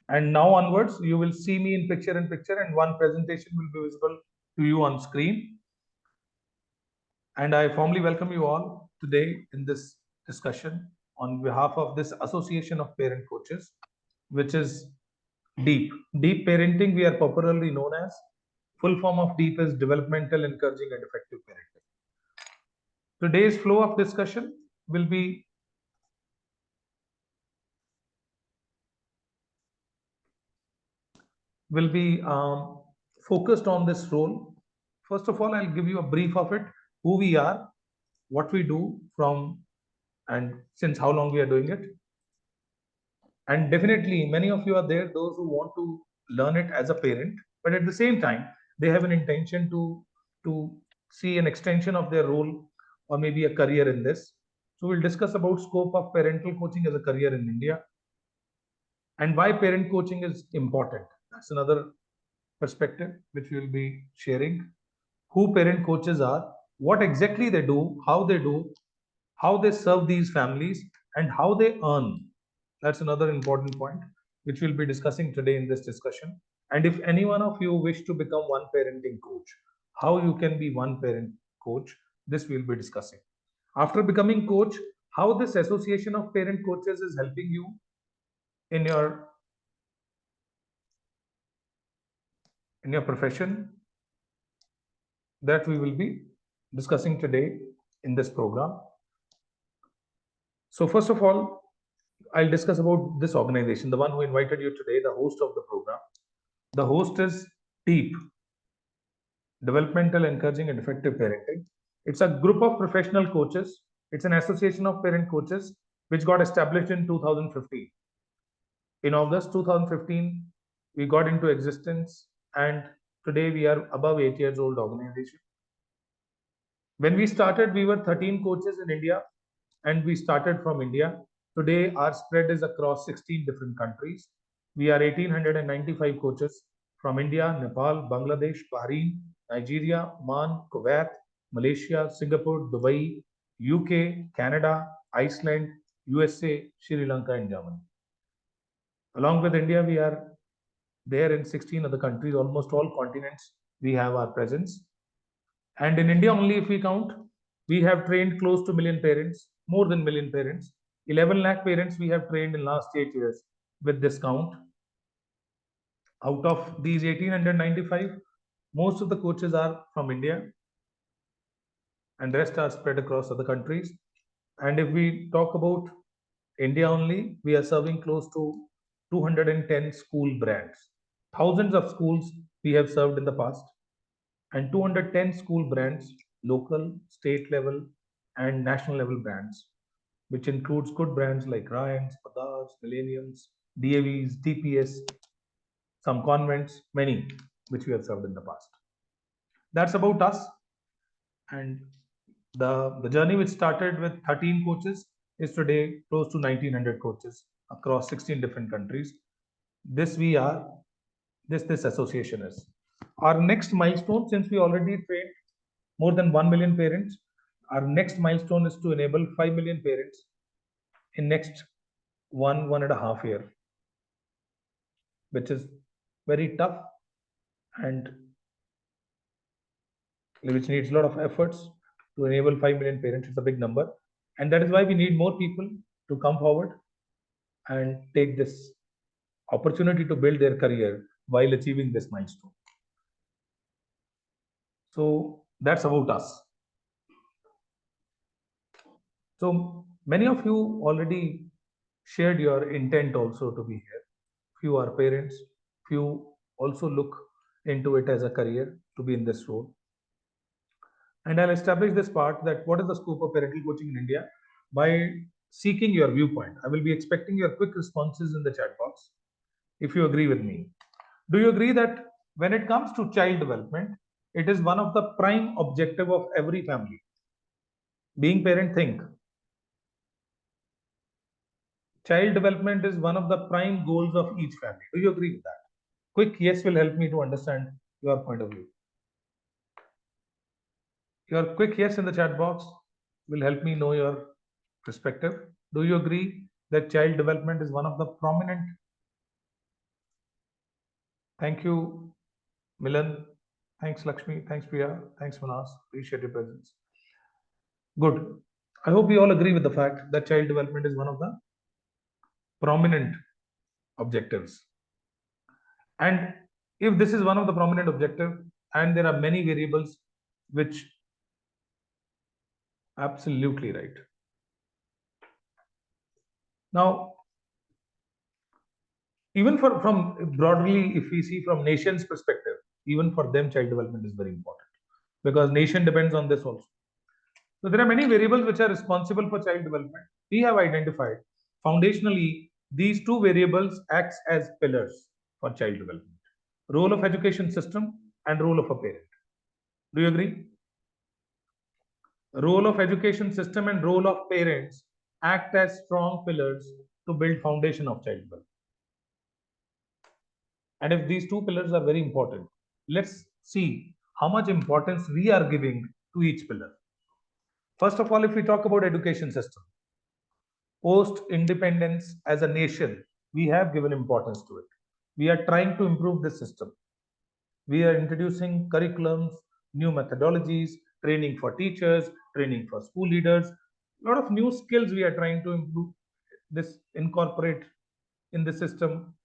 And now onwards, you will see me in picture and one presentation will be visible to you on screen. And I formally welcome you all today in this discussion on behalf of this Association of Parent Coaches, which is DEEP. DEEP Parenting, we are popularly known as. Full form of DEEP is Developmental, Encouraging and Effective Parenting. Today's flow of discussion will be focused on this role. First of all, I'll give you a brief of it, who we are, what we do from, and since how long we are doing it. And definitely, many of you are there, those who want to learn it as a parent, but at the same time, they have an intention to see an extension of their role or maybe a career in this. So we'll discuss about scope of parental coaching as a career in India and why parent coaching is important. That's another perspective which we will be sharing. Who parent coaches are, what exactly they do, how they serve these families, and how they earn. That's another important point which we'll be discussing today in this discussion. And if any one of you wish to become one parenting coach, how you can be one parent coach, this we'll be discussing. After becoming coach, how this association of parent coaches is helping you in your profession, that we will be discussing today in this program. So first of all, I'll discuss about this organization, the one who invited you today, the host of the program. The host is DEEP, Developmental, Encouraging and Effective Parenting. It's a group of professional coaches. It's an association of parent coaches which got established in 2015. In August 2015, we got into existence, and today we are above 8 years old organization. When we started, we were 13 coaches in India, and we started from India. Today, our spread is across 16 different countries. We are 1,895 coaches from India, Nepal, Bangladesh, Bahrain, Nigeria, Oman, Kuwait, Malaysia, Singapore, Dubai, UK, Canada, Iceland, USA, Sri Lanka, and Germany. Along with India, we are there in 16 other countries, almost all continents, we have our presence. And in India only, if we count, we have trained close to million parents, more than million parents. 11 lakh parents we have trained in last 8 years with this count. Out of these 1,895, most of the coaches are from India and the rest are spread across other countries. And if we talk about India only, we are serving close to 210 school brands. Thousands of schools we have served in the past, and 210 school brands, local, state level, and national level brands, which includes good brands like Ryans, Padars, Millenniums, DAVs, DPS, some convents, many which we have served in the past. That's about us. And the journey which started with 13 coaches is today close to 1,900 coaches across 16 different countries. This we are, this association is. Our next milestone, since we already trained more than 1 million parents, our next milestone is to enable 5 million parents in next 1.5 year, which is very tough and which needs a lot of efforts to enable 5 million parents. It's a big number, and that is why we need more people to come forward and take this opportunity to build their career while achieving this milestone. So that's about us. So many of you already shared your intent also to be here. Few are parents, few also look into it as a career to be in this role. And I'll establish this part, that what is the scope of parental coaching in India, by seeking your viewpoint. I will be expecting your quick responses in the chat box if you agree with me. Do you agree that when it comes to child development, it is one of the prime objective of every family? Being parent, think. Child development is one of the prime goals of each family. Do you agree with that? Quick yes will help me to understand your point of view. Your quick yes in the chat box will help me know your perspective. Do you agree that child development is one of the prominent Thank you, Milan. Thanks, Lakshmi. Thanks, Priya. Thanks, Manas. Appreciate your presence. Good. I hope we all agree with the fact that child development is one of the prominent objectives. And if this is one of the prominent objectives, and there are many variables which absolutely right. Now, even from broadly, if we see from nation's perspective, even for them, child development is very important because nation depends on this also. So there are many variables which are responsible for child development. We have identified foundationally these two variables acts as pillars for child development: role of education system and role of a parent. Do you agree? Role of education system and role of parents act as strong pillars to build foundation of child development. And if these two pillars are very important, let's see how much importance we are giving to each pillar. First of all, if we talk about education system, post independence as a nation, we have given importance to it. We are trying to improve this system. We are introducing curriculums, new methodologies, training for teachers, training for school leaders. A lot of new skills we are trying to improve this, incorporate in the system.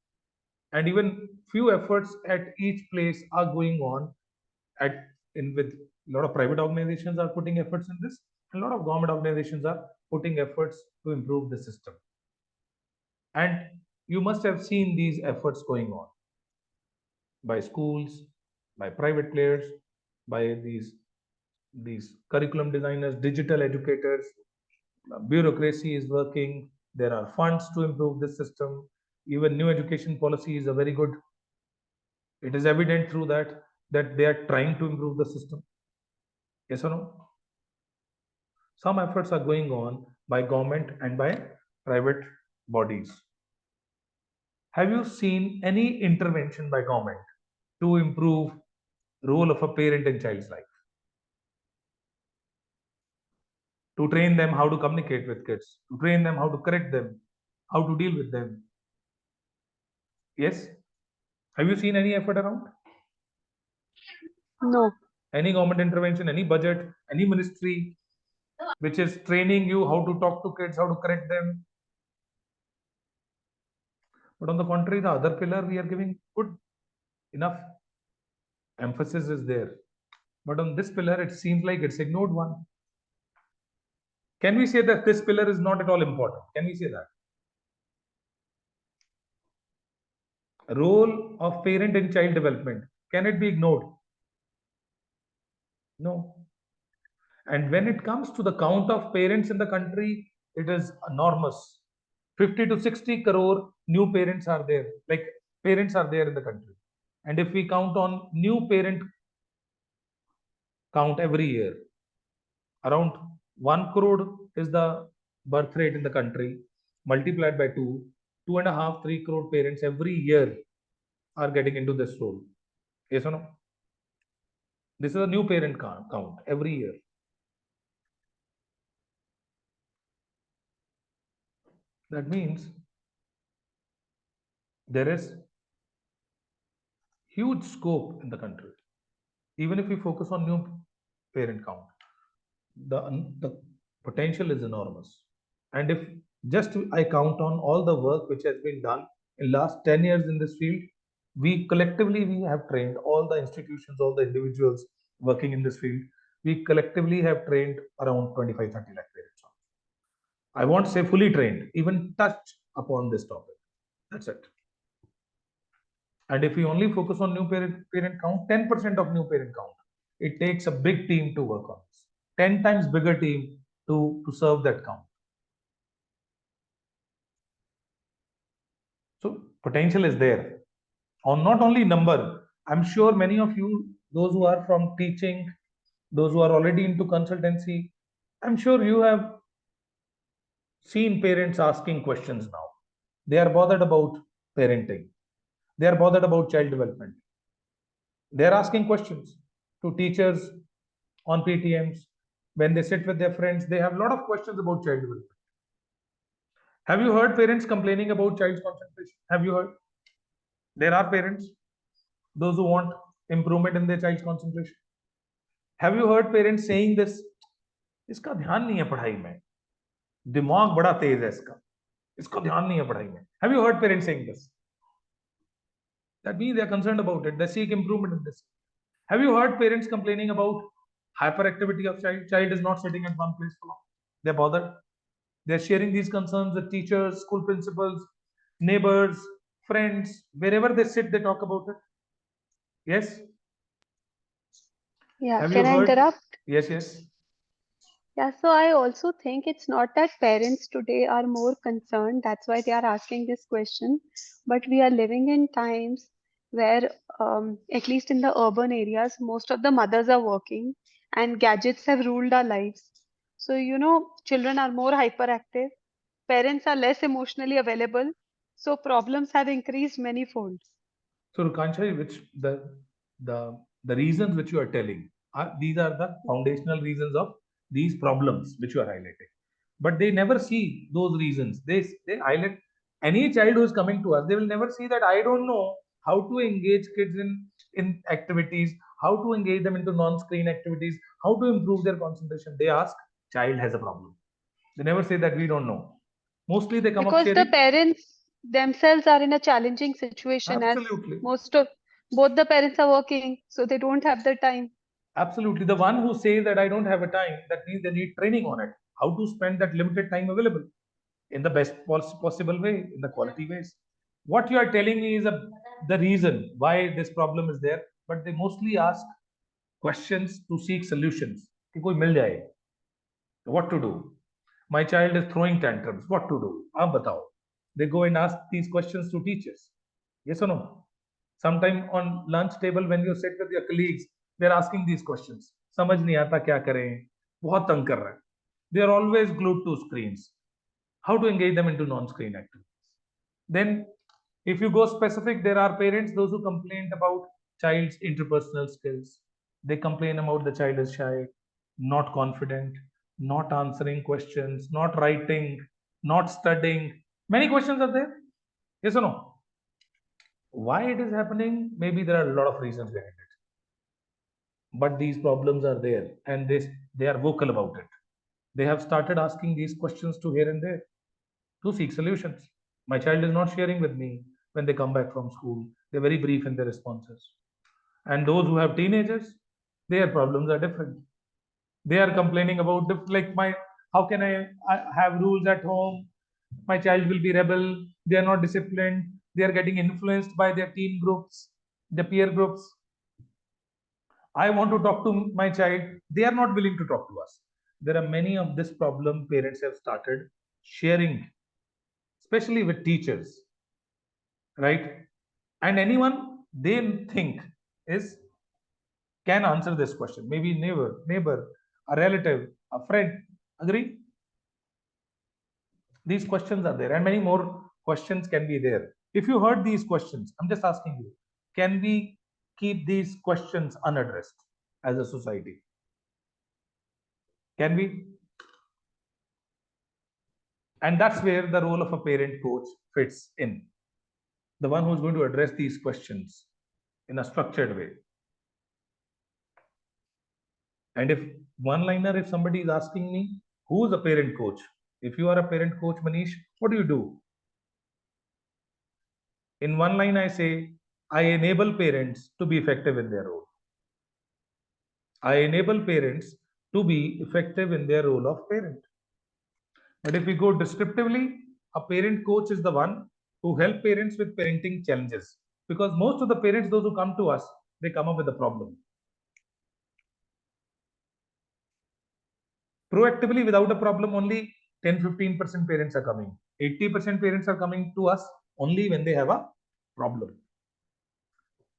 And even few efforts at each place are going on at in with a lot of private organizations are putting efforts in this. A lot of government organizations are putting efforts to improve the system. And you must have seen these efforts going on by schools, by private players, by these curriculum designers, digital educators. Bureaucracy is working. There are funds to improve this system. Even new education policy is a very good. It is evident through that they are trying to improve the system. Yes or no? Some efforts are going on by government and by private bodies. Have you seen any intervention by government to improve role of a parent in child's life? To train them how to communicate with kids, to train them how to correct them, how to deal with them. Yes? Have you seen any effort around? No. Any government intervention, any budget, any ministry which is training you how to talk to kids, how to correct them? But on the contrary, the other pillar we are giving good enough emphasis is there. But on this pillar, it seems like it's ignored one. Can we say that this pillar is not at all important? Can we say that? Role of parent in child development, can it be ignored? No. And when it comes to the count of parents in the country, it is enormous. 50 to 60 crore new parents are there, like parents are there in the country. And if we count on new parent count every year, around 1 crore is the birth rate in the country, multiplied by 2.5, 3 crore parents every year are getting into this role. Yes or no? This is a new parent count every year. That means there is huge scope in the country. Even if we focus on new parent count, the potential is enormous. And if just I count on all the work which has been done in last 10 years in this field, we have trained all the institutions, all the individuals working in this field. We collectively have trained around 25, 30 lakh parents. I won't say fully trained, even touched upon this topic. That's it. And if we only focus on new parent count, 10% of new parent count, it takes a big team to work on this. 10 times bigger team to serve that count. So potential is there. On not only number, I'm sure many of you, those who are from teaching, those who are already into consultancy, I'm sure you have seen parents asking questions now. They are bothered about parenting. They are bothered about child development. They are asking questions to teachers on PTMs. When they sit with their friends, they have a lot of questions about child development. Have you heard parents complaining about child's concentration? Have you heard? There are parents. those who want improvement in their child's concentration. Have you heard parents saying this? इसका ध्यान नहीं है पढ़ाई में, दिमाग बड़ा तेज है इसका ध्यान नहीं है पढ़ाई में. Have you heard parents saying this? That means they are concerned about it. They seek improvement in this. Have you heard parents complaining about hyperactivity of child? Child is not sitting at one place for long. They're bothered. They're sharing these concerns with teachers, school principals, neighbors, friends. Wherever they sit, they talk about it. Yes? Yeah, Have can you I heard? interrupt? Yes, yes. Yeah, so I also think it's not that parents today are more concerned, that's why they are asking this question. But we are living in times where, at least in the urban areas, most of the mothers are working and gadgets have ruled our lives. So, children are more hyperactive, parents are less emotionally available, so problems have increased manyfold. So, Rukansha, which the reasons which you are telling these are the foundational reasons of these problems which you are highlighting. But they never see those reasons. They highlight any child who is coming to us. They will never see that I don't know how to engage kids in activities, how to engage them into non-screen activities, how to improve their concentration. They ask, child has a problem. They never say that we don't know. Mostly they come up Because the sharing. parents themselves are in a challenging situation, as Absolutely. both the parents are working, so they don't have the time. Absolutely. The one who says that I don't have a time, that means they need training on it. How to spend that limited time available in the best possible way, in the quality ways. What you are telling me is the reason why this problem is there, but they mostly ask questions to seek solutions. कि कोई मिल जाए. What to do? My child is throwing tantrums. What to do? आप बताओ. They go and ask these questions to teachers. Yes or no? Sometime on lunch table when you sit with your colleagues, they're asking these questions. समझ नहीं आता क्या करें, बहुत तंग कर रहा है. They are always glued to screens. How to engage them into non-screen activities? Then, if you go specific, there are parents those who complained about child's interpersonal skills. They complain about the child is shy, not confident, not answering questions, not writing, not studying. Many questions are there. Yes or no? Why it is happening? Maybe there are a lot of reasons behind it. But these problems are there and they are vocal about it. They have started asking these questions to here and there to seek solutions. My child is not sharing with me when they come back from school. They're very brief in their responses. And those who have teenagers, their problems are different. They are complaining about like how can I have rules at home? My child will be rebel. They are not disciplined. They are getting influenced by their teen groups, the peer groups. I want to talk to my child. They are not willing to talk to us. There are many of this problem parents have started sharing, especially with teachers, right? And anyone they think is can answer this question. Maybe neighbor, a relative, a friend. Agree? These questions are there, and many more questions can be there. If you heard these questions, I'm just asking you, can we keep these questions unaddressed as a society? Can we? And that's where the role of a parent coach fits in. The one who's going to address these questions in a structured way. And if one liner, if somebody is asking me, who's a parent coach? If you are a parent coach, Manish, what do? In one line, I say, I enable parents to be effective in their role. I enable parents to be effective in their role of parent. But if we go descriptively, a parent coach is the one who help parents with parenting challenges. Because most of the parents, those who come to us, they come up with a problem. Proactively, without a problem, only 10-15% parents are coming. 80% parents are coming to us only when they have a problem.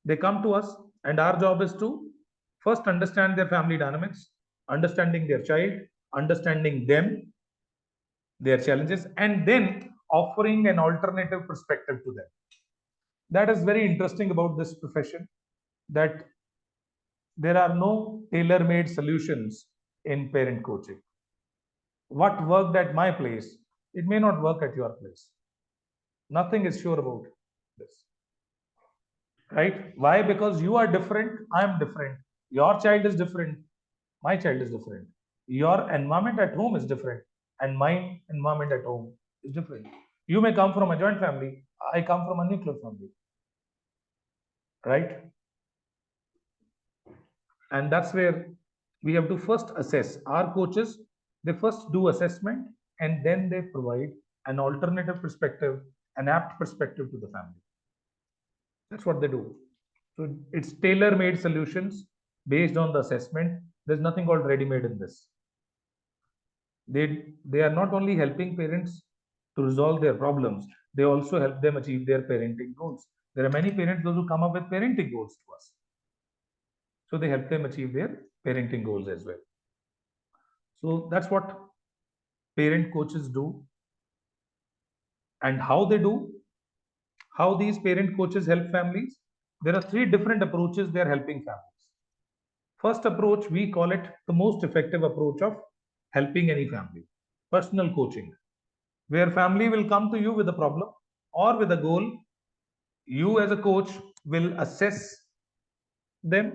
They come to us, and our job is to first understand their family dynamics, understanding their child, understanding them, their challenges, and then offering an alternative perspective to them. That is very interesting about this profession, that there are no tailor-made solutions in parent coaching. What worked at my place, it may not work at your place. Nothing is sure about this. right? Why? Because you are different, I am different. Your child is different, my child is different. Your environment at home is different, and my environment at home is different. You may come from a joint family, I come from a nuclear family, right? And that's where we have to first assess. Our coaches, they first do assessment and then they provide an alternative perspective, an apt perspective to the family. That's what they do. So it's tailor-made solutions based on the assessment. There's nothing called ready-made in this. They are not only helping parents to resolve their problems, they also help them achieve their parenting goals. There are many parents those who come up with parenting goals to us. So they help them achieve their parenting goals as well. So that's what parent coaches do. And how they do, how these parent coaches help families. There are three different approaches they are helping families. First approach, we call it the most effective approach of helping any family, personal coaching, where family will come to you with a problem or with a goal. You as a coach will assess them,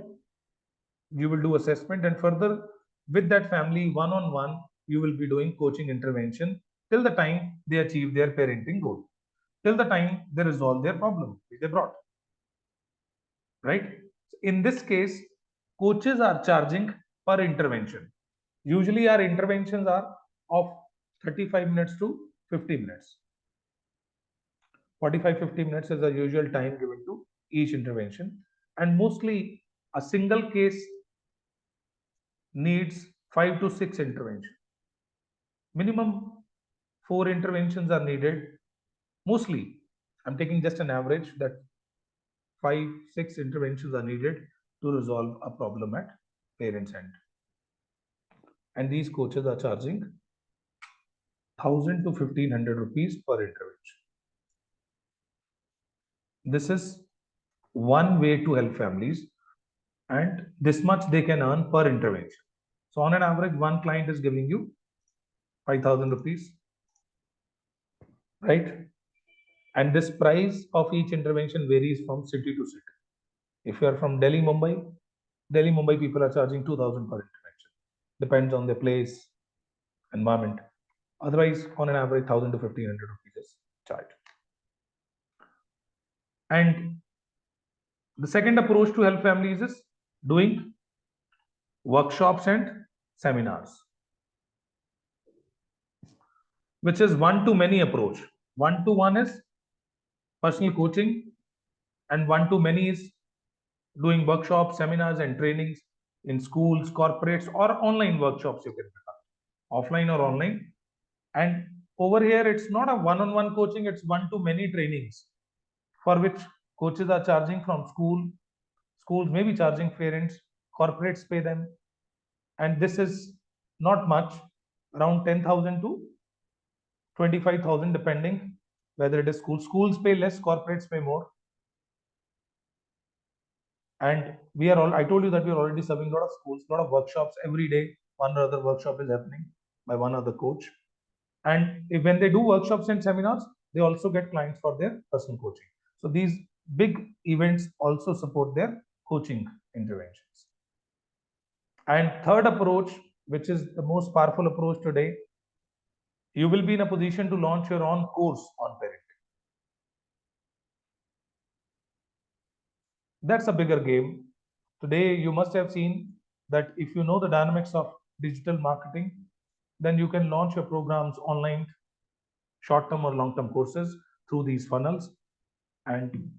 you will do assessment, and further with that family one on one, you will be doing coaching intervention till the time they achieve their parenting goal, till the time they resolve their problem which they brought, right? In this case, coaches are charging per intervention. Usually our interventions are of 35 minutes to 50 minutes. 45-50 minutes is the usual time given to each intervention, and mostly a single case needs 5 to 6 interventions. Minimum 4 interventions are needed. Mostly, I'm taking just an average that 5-6 interventions are needed to resolve a problem at parents end. And these coaches are charging 1000 to 1500 rupees per intervention. This is one way to help families, and this much they can earn per intervention. So on an average, one client is giving you 5000 rupees, right? And this price of each intervention varies from city to city. If you are from Delhi, Mumbai people are charging 2000 per intervention. Depends on the place, environment. Otherwise, on an average, 1000 to 1500 rupees is charged. And the second approach to help families is doing workshops and seminars, which is one to many approach. One to one is personal coaching, and one to many is doing workshops, seminars, and trainings in schools, corporates, or online workshops you can pick up, offline or online. And over here, it's not a one on one coaching, it's one to many trainings for which coaches are charging from schools may be charging parents, corporates pay them. And this is not much, around 10,000 to 25,000, depending whether it is schools. Schools pay less, corporates pay more. And we are all, I told you that we are already serving a lot of schools, a lot of workshops every day. One or other workshop is happening by one other coach. And when they do workshops and seminars, they also get clients for their personal coaching. So these big events also support their coaching interventions. And third approach, which is the most powerful approach today, you will be in a position to launch your own course on parenting. That's a bigger game. Today, you must have seen that if you know the dynamics of digital marketing, then you can launch your programs online, short-term or long-term courses through these funnels. And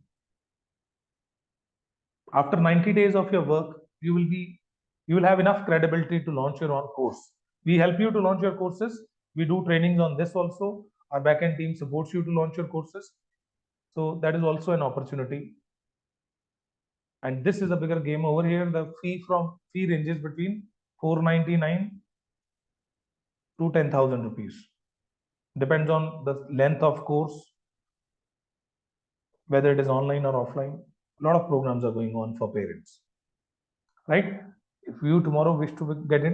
after 90 days of your work, you will have enough credibility to launch your own course. We help you to launch your courses. We do trainings on this also. Our backend team supports you to launch your courses. So that is also an opportunity. And this is a bigger game over here. The fee ranges between 499 to 10,000 rupees. Depends on the length of course, whether it is online or offline. A lot of programs are going on for parents, right? If you tomorrow wish to get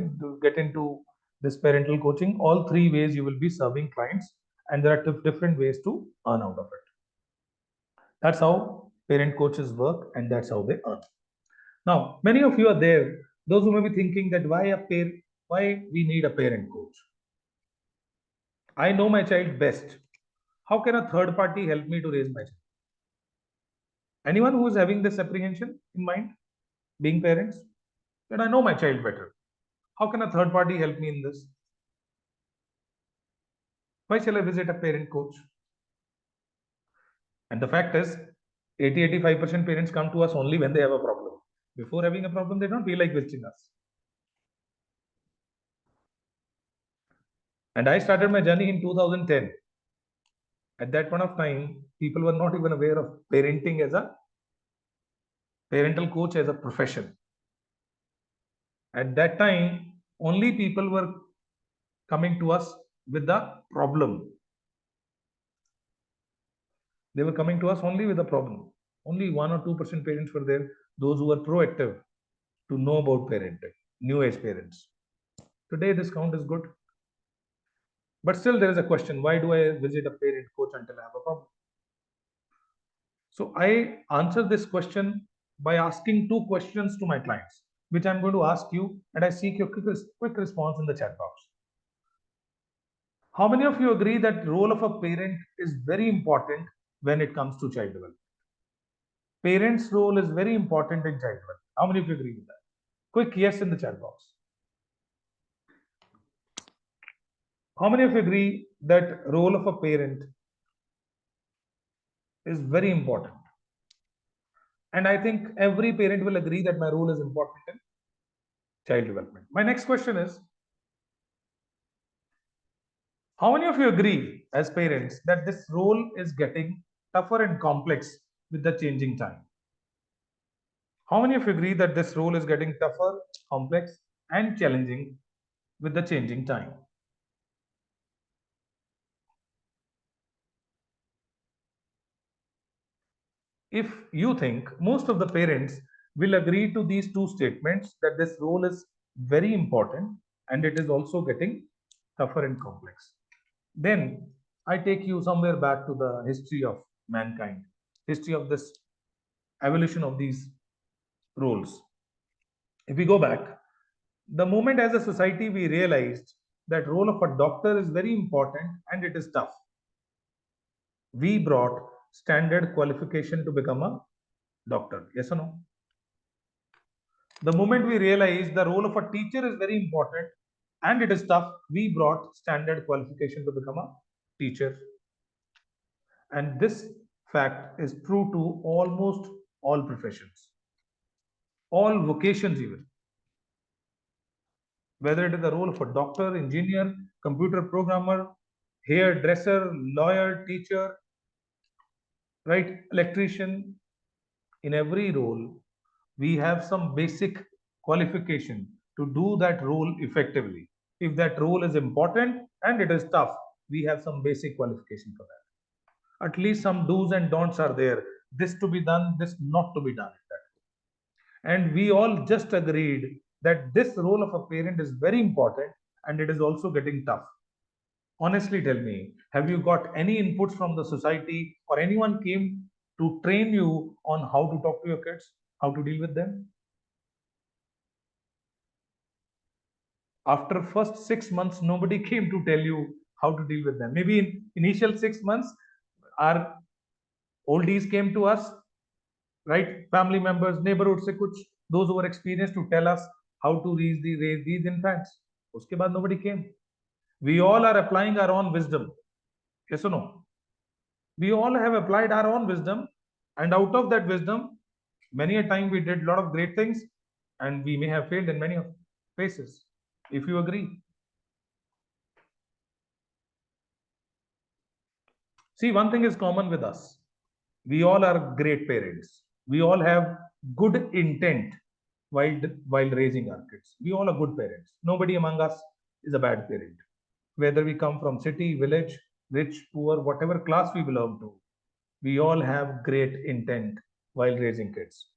into this parental coaching, all three ways you will be serving clients, and there are different ways to earn out of it. That's how Parent coaches work, and that's how they earn. Now, many of you are there, those who may be thinking that why we need a parent coach. I know my child best. How can a third party help me to raise my child? Anyone who is having this apprehension in mind, being parents, that I know my child better. How can a third party help me in this? Why shall I visit a parent coach? And the fact is, 80-85% parents come to us only when they have a problem. Before having a problem, they don't feel like visiting us. And I started my journey in 2010. At that point of time, people were not even aware of parenting as a parental coach as a profession. At that time, only people were coming to us with the problem. They were coming to us only with a problem. Only 1 or 2% parents were there, those who were proactive to know about parenting, new age parents. Today, this count is good. But still, there is a question, why do I visit a parent coach until I have a problem? So I answer this question by asking two questions to my clients, which I'm going to ask you, and I seek your quick response in the chat box. How many of you agree that role of a parent is very important when it comes to child development? Parents' role is very important in child development. How many of you agree with that? Quick yes in the chat box. How many of you agree that role of a parent is very important? And I think every parent will agree that my role is important in child development. My next question is, how many of you agree as parents that this role is getting tougher and complex with the changing time? How many of you agree that this role is getting tougher, complex, and challenging with the changing time? If you think most of the parents will agree to these two statements, that this role is very important and it is also getting tougher and complex, then I take you somewhere back to the history of mankind, history of this evolution of these roles. If we go back, the moment as a society we realized that role of a doctor is very important and it is tough, we brought standard qualification to become a doctor. Yes or no? The moment we realized the role of a teacher is very important and it is tough, we brought standard qualification to become a teacher. And this fact is true to almost all professions, all vocations, even. Whether it is the role of a doctor, engineer, computer programmer, hairdresser, lawyer, teacher, right, electrician, in every role, we have some basic qualification to do that role effectively. If that role is important and it is tough, we have some basic qualification for that. At least some do's and don'ts are there. This to be done, this not to be done. And we all just agreed that this role of a parent is very important and it is also getting tough. Honestly, tell me, have you got any inputs from the society or anyone came to train you on how to talk to your kids, how to deal with them? After first 6 months, nobody came to tell you how to deal with them. Maybe in initial 6 months, our oldies came to us, right? Family members, neighborhood se kuch, those who were experienced to tell us how to raise these infants. Uske baad nobody came. We all are applying our own wisdom. Yes or no? We all have applied our own wisdom, and out of that wisdom, many a time we did a lot of great things, and we may have failed in many places. If you agree. See, one thing is common with us. We all are great parents. We all have good intent while raising our kids. We all are good parents. Nobody among us is a bad parent. Whether we come from city, village, rich, poor, whatever class we belong to, we all have great intent while raising kids.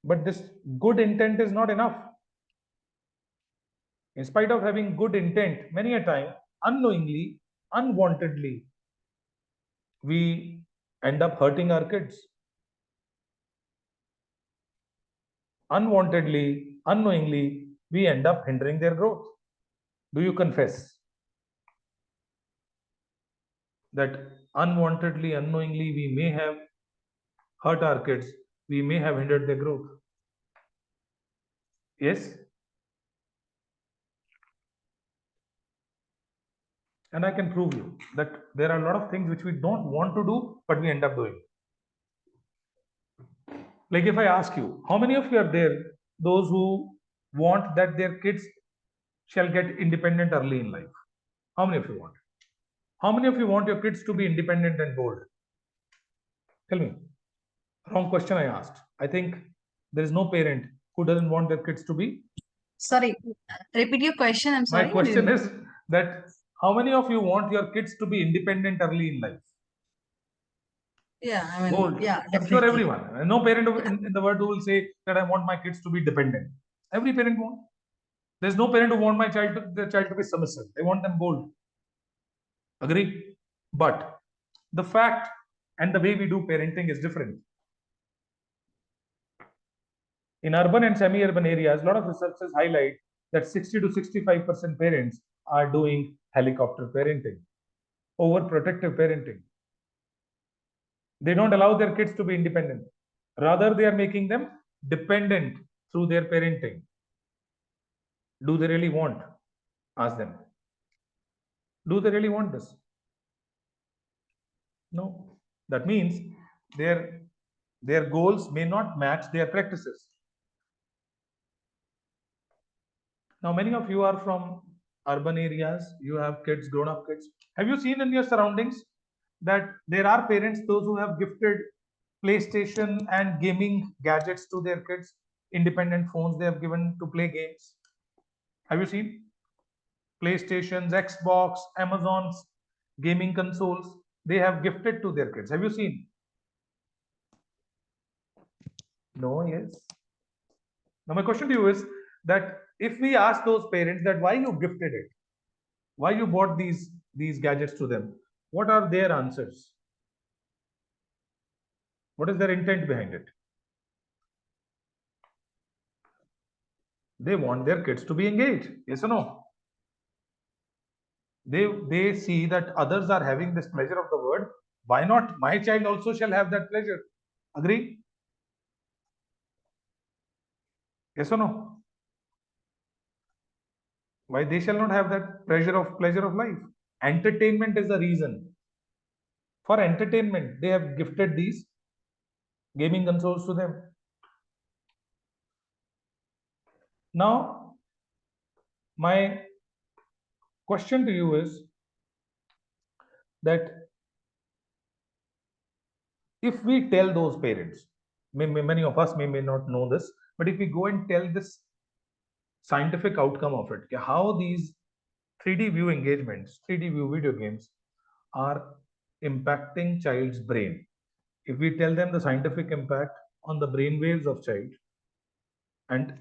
But this good intent is not enough. In spite of having good intent, many a time, unknowingly, unwantedly, we end up hurting our kids. Unwantedly, unknowingly, we end up hindering their growth. Do you confess that unwantedly, unknowingly, we may have hurt our kids, we may have hindered their growth? Yes? And I can prove you that there are a lot of things which we don't want to do, but we end up doing. Like if I ask you, how many of you are there, those who want that their kids shall get independent early in life? How many of you want? How many of you want your kids to be independent and bold? Tell me. Wrong question I asked. I think there is no parent who doesn't want their kids to be. Sorry, repeat your question. I'm sorry. My question is that how many of you want your kids to be independent early in life? Yeah, I mean, Bold. yeah, I'm sure definitely. everyone. No parent in the world who will say that I want my kids to be dependent. Every parent wants. There's no parent who want their child to be submissive. They want them bold. Agree? But the fact and the way we do parenting is different. In urban and semi-urban areas, a lot of researchers highlight that 60 to 65% parents are doing helicopter parenting, overprotective parenting. They don't allow their kids to be independent. Rather, they are making them dependent through their parenting. Do they really want? Ask them. Do they really want this? No. That means their goals may not match their practices. Now, many of you are from urban areas. You have kids, grown-up kids. Have you seen in your surroundings that there are parents, those who have gifted PlayStation and gaming gadgets to their kids, independent phones they have given to play games? Have you seen? PlayStations, Xbox, Amazon's gaming consoles, they have gifted to their kids. Have you seen? No, yes. Now, my question to you is that if we ask those parents that why you gifted it, why you bought these gadgets to them, what are their answers? What is their intent behind it? They want their kids to be engaged. Yes or no? They see that others are having this pleasure of the word. Why not? My child also shall have that pleasure. Agree? Yes or no? Why they shall not have that pleasure of life? Entertainment is the reason. For entertainment, they have gifted these gaming consoles to them. Now, my question to you is that if we tell those parents, many of us may not know this, but if we go and tell this scientific outcome of it, how these 3D view engagements, 3D view video games are impacting child's brain. If we tell them the scientific impact on the brain waves of child and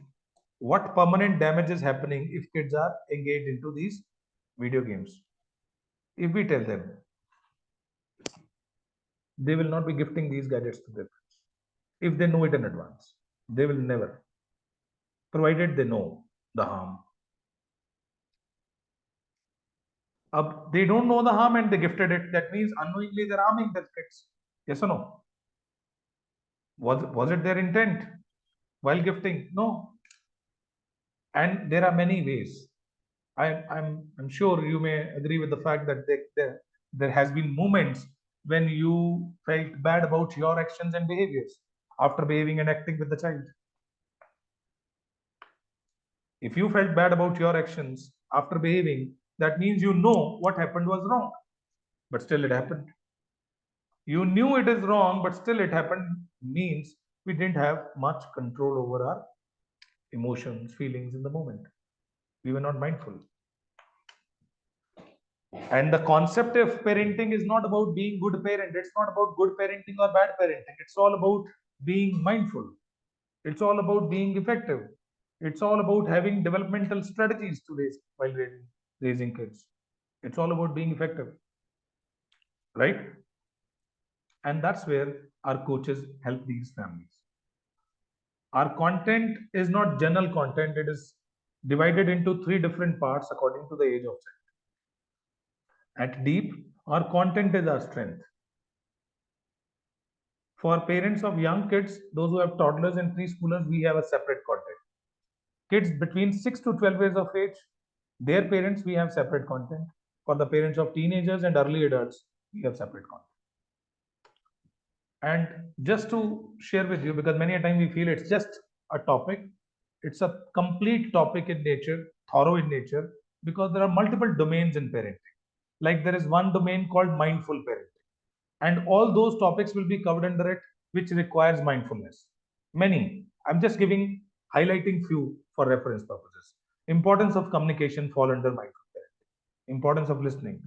what permanent damage is happening if kids are engaged into these video games, if we tell them, they will not be gifting these gadgets to their kids. If they know it in advance, they will never, provided they know the harm. They don't know the harm and they gifted it. That means unknowingly they're harming their kids. Yes or no? Was it their intent while gifting? No. And there are many ways. I'm sure you may agree with the fact that there has been moments when you felt bad about your actions and behaviors after behaving and acting with the child. If you felt bad about your actions after behaving, that means you know what happened was wrong, but still it happened. You knew it is wrong, but still it happened means we didn't have much control over our emotions, feelings in the moment. We were not mindful. And the concept of parenting is not about being good parent. It's not about good parenting or bad parenting. It's all about being mindful. It's all about being effective. It's all about having developmental strategies to raise while raising kids. It's all about being effective, right? And that's where our coaches help these families. Our content is not general content, it is divided into three different parts according to the age of child. At deep, our content is our strength. For parents of young kids, those who have toddlers and preschoolers, we have a separate content. Kids between 6 to 12 years of age, their parents, we have separate content. For the parents of teenagers and early adults, we have separate content. And just to share with you, because many a time we feel it's just a topic, it's a complete topic in nature, thorough in nature, because there are multiple domains in parenting. Like there is one domain called mindful parenting, and all those topics will be covered under it, which requires mindfulness. Many. I'm just giving, highlighting few for reference purposes. Importance of communication fall under mindful parenting. Importance of listening.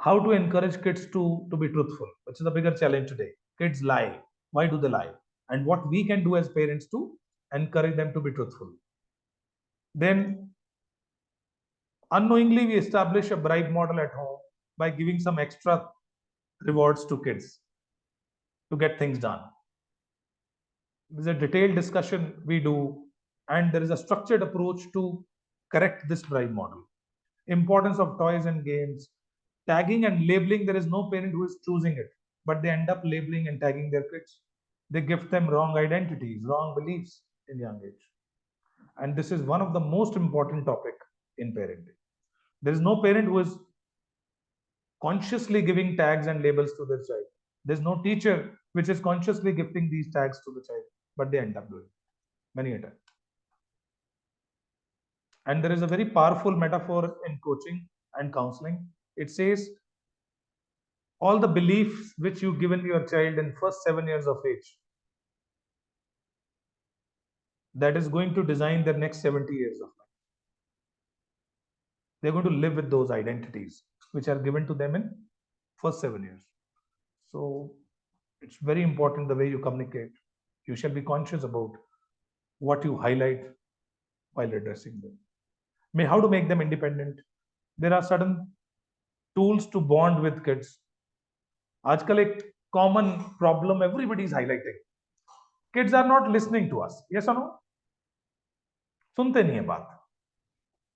How to encourage kids to be truthful, which is a bigger challenge today. Kids lie. Why do they lie? And what we can do as parents to encourage them to be truthful. Then unknowingly we establish a bribe model at home by giving some extra rewards to kids to get things done. There's a detailed discussion we do, and there is a structured approach to correct this bribe model. Importance of toys and games. Tagging and labeling, there is no parent who is choosing it, but they end up labeling and tagging their kids. They give them wrong identities, wrong beliefs in young age. And this is one of the most important topic in parenting. There is no parent who is consciously giving tags and labels to their child. There's no teacher which is consciously gifting these tags to the child, but they end up doing many a time. And there is a very powerful metaphor in coaching and counseling. It says all the beliefs which you given your child in first 7 years of age, that is going to design their next 70 years of life. They're going to live with those identities which are given to them in first 7 years. So it's very important the way you communicate. You shall be conscious about what you highlight while addressing them. How to make them independent. There are certain tools to bond with kids. आजकल एक common problem everybody is highlighting. Kids are not listening to us. Yes or no? सुनते नहीं है बात.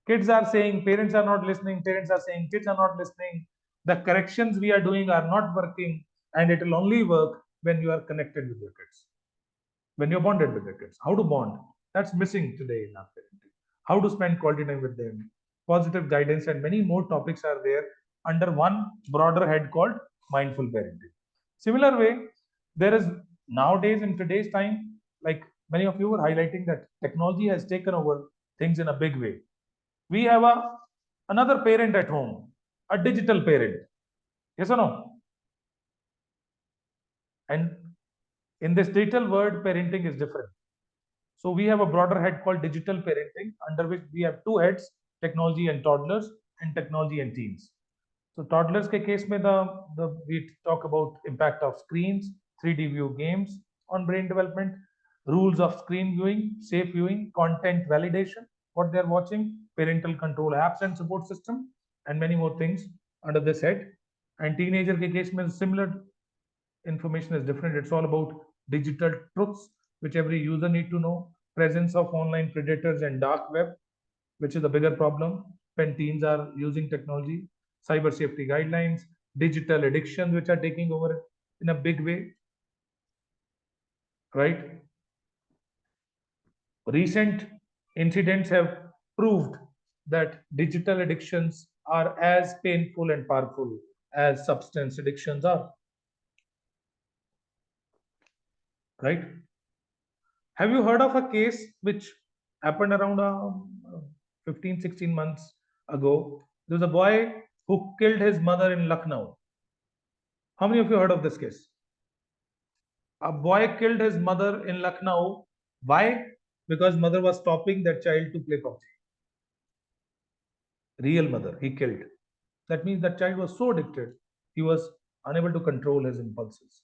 Kids are saying, parents are not listening, parents are saying, kids are not listening. The corrections we are doing are not working, and it will only work when you are connected with your kids, when you're bonded with your kids. How to bond? That's missing today in our parenting. How to spend quality time with them, positive guidance, and many more topics are there under one broader head called mindful parenting. Similar way, there is nowadays in today's time, like many of you were highlighting, that technology has taken over things in a big way. We have another parent at home, a digital parent. Yes or no? And in this digital world, parenting is different. So we have a broader head called digital parenting, under which we have two heads, technology and toddlers and technology and teens. So toddlers ke case mein we talk about impact of screens, 3D view games on brain development, rules of screen viewing, safe viewing, content validation, what they're watching, parental control apps and support system, and many more things under this head. And teenager ke case mein similar information is different. It's all about digital truths which every user need to know, presence of online predators and dark web, which is a bigger problem when teens are using technology, cyber safety guidelines, digital addictions which are taking over in a big way, right? Recent incidents have proved that digital addictions are as painful and powerful as substance addictions are, right? Have you heard of a case which happened around 15, 16 months ago? There was a boy who killed his mother in Lucknow. How many of you heard of this case? A boy killed his mother in Lucknow. Why? Because mother was stopping that child to play PUBG. Real mother, he killed. That means that child was so addicted, he was unable to control his impulses.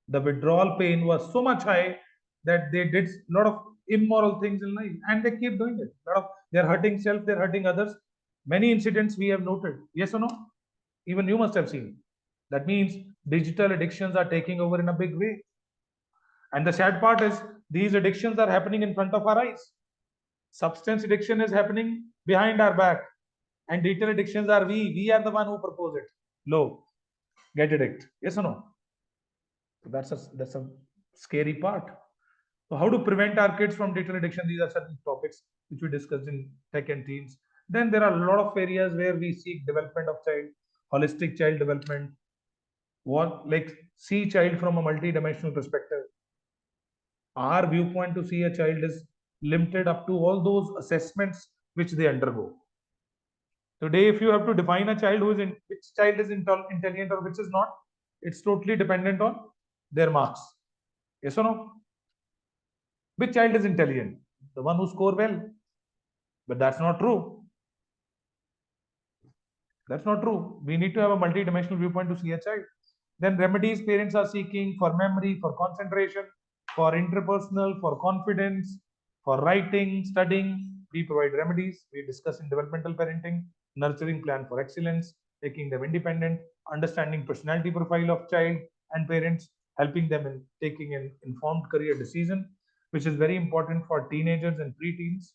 The withdrawal pain was so much high that they did a lot of immoral things in life, and they keep doing it. They're hurting self, they're hurting others. Many incidents we have noted. Yes or no? Even you must have seen. That means digital addictions are taking over in a big way. And the sad part is these addictions are happening in front of our eyes. Substance addiction is happening behind our back. And digital addictions are we are the one who propose it. Low, get addict. Yes or no? So that's a scary part. So how to prevent our kids from digital addiction? These are certain topics which we discussed in tech and teens. Then there are a lot of areas where we seek development of child, holistic child development, what like see child from a multi-dimensional perspective. Our viewpoint to see a child is limited up to all those assessments which they undergo. Today, if you have to define a child which child is intelligent or which is not, it's totally dependent on their marks. Yes or no? Which child is intelligent? The one who score well. But that's not true. That's not true. We need to have a multi-dimensional viewpoint to see a child. Then remedies parents are seeking for memory, for concentration, for interpersonal, for confidence, for writing, studying. We provide remedies. We discuss in developmental parenting, nurturing plan for excellence, making them independent, understanding personality profile of child and parents, helping them in taking an informed career decision, which is very important for teenagers and preteens,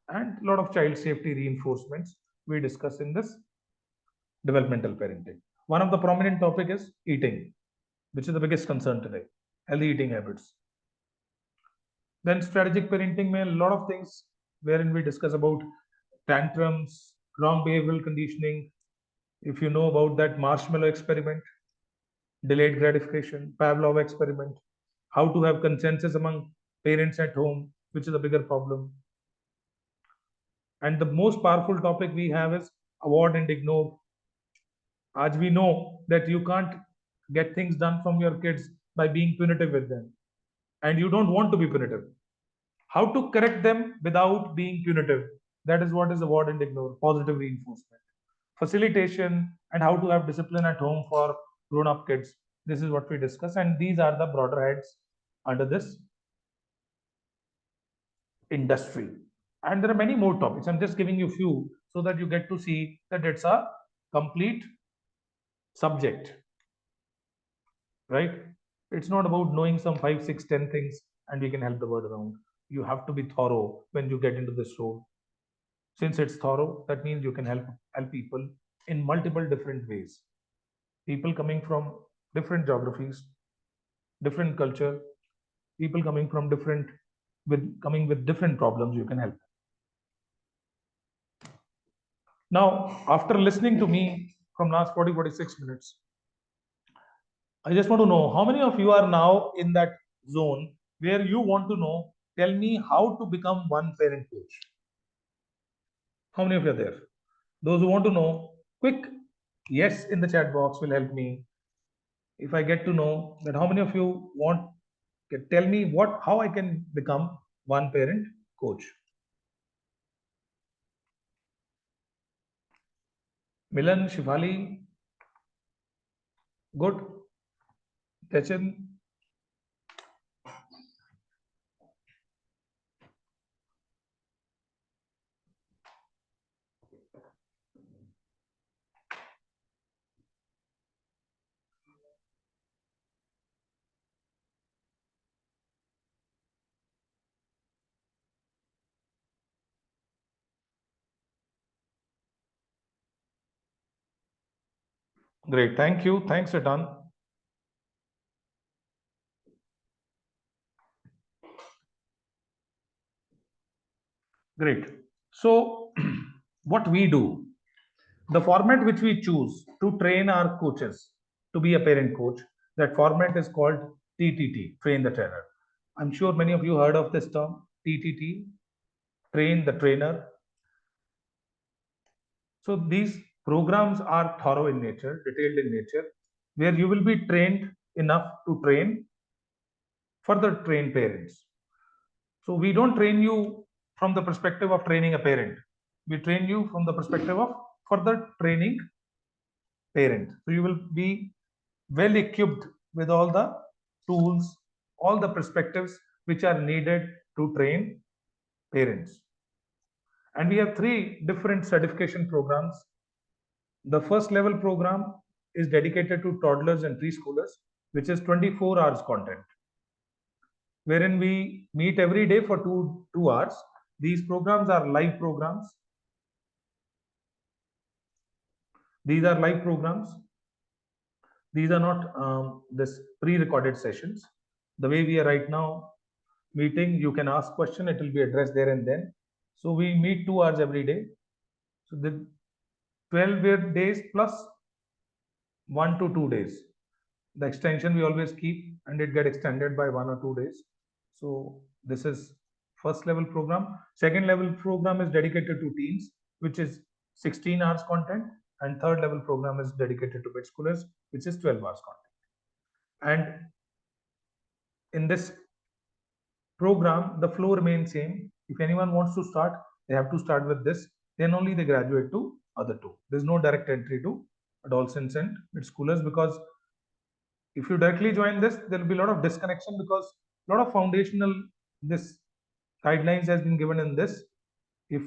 and a lot of child safety reinforcements we discuss in this developmental parenting. One of the prominent topic is eating, which is the biggest concern today, healthy eating habits. Then strategic parenting may a lot of things wherein we discuss about tantrums, wrong behavioral conditioning. If you know about that marshmallow experiment, delayed gratification, Pavlov experiment, how to have consensus among parents at home, which is a bigger problem. And the most powerful topic we have is award and ignore. As we know that you can't get things done from your kids by being punitive with them, and you don't want to be punitive. How to correct them without being punitive? That is what is award and ignore, positive reinforcement, facilitation, and how to have discipline at home for grown-up kids. This is what we discuss, and these are the broader heads under this industry. And there are many more topics. I'm just giving you a few so that you get to see that it's a complete subject, right? It's not about knowing some 5, 6, 10 things and we can help the world around. You have to be thorough when you get into this role. Since it's thorough, that means you can help people in multiple different ways. People coming from different geographies, different culture, people coming from coming with different problems, you can help. Now, after listening to me from last 40, 46 minutes, I just want to know how many of you are now in that zone where you want to know, tell me how to become one parent coach. How many of you are there? Those who want to know, quick yes in the chat box will help me. If I get to know that how many of you want, tell me how I can become one parent coach. Milan, Shivali, good. Tachin, great. Thank you. Thanks, Ratan. Great. So, what we do, the format which we choose to train our coaches to be a parent coach, that format is called TTT, train the trainer. I'm sure many of you heard of this term, TTT, train the trainer. So these programs are thorough in nature, detailed in nature, where you will be trained enough to train further train parents. So we don't train you from the perspective of training a parent. We train you from the perspective of further training parent. So you will be well equipped with all the tools, all the perspectives which are needed to train parents. And we have 3 different certification programs. The first level program is dedicated to toddlers and preschoolers, which is 24 hours content, wherein we meet every day for 2 hours. These programs are live programs. These are live programs. These are not this pre-recorded sessions. The way we are right now meeting, you can ask question, it will be addressed there and then. So we meet 2 hours every day. So the 12 days plus 1 to 2 days. The extension we always keep, and it get extended by 1 or 2 days. So this is first level program. Second level program is dedicated to teens, which is 16 hours content, and third level program is dedicated to mid schoolers, which is 12 hours content. And in this program, the flow remains same. If anyone wants to start, they have to start with this. Then only they graduate to other two. There's no direct entry to adolescents and mid schoolers, because if you directly join this, there will be a lot of disconnection, because a lot of foundational this guidelines has been given in this. If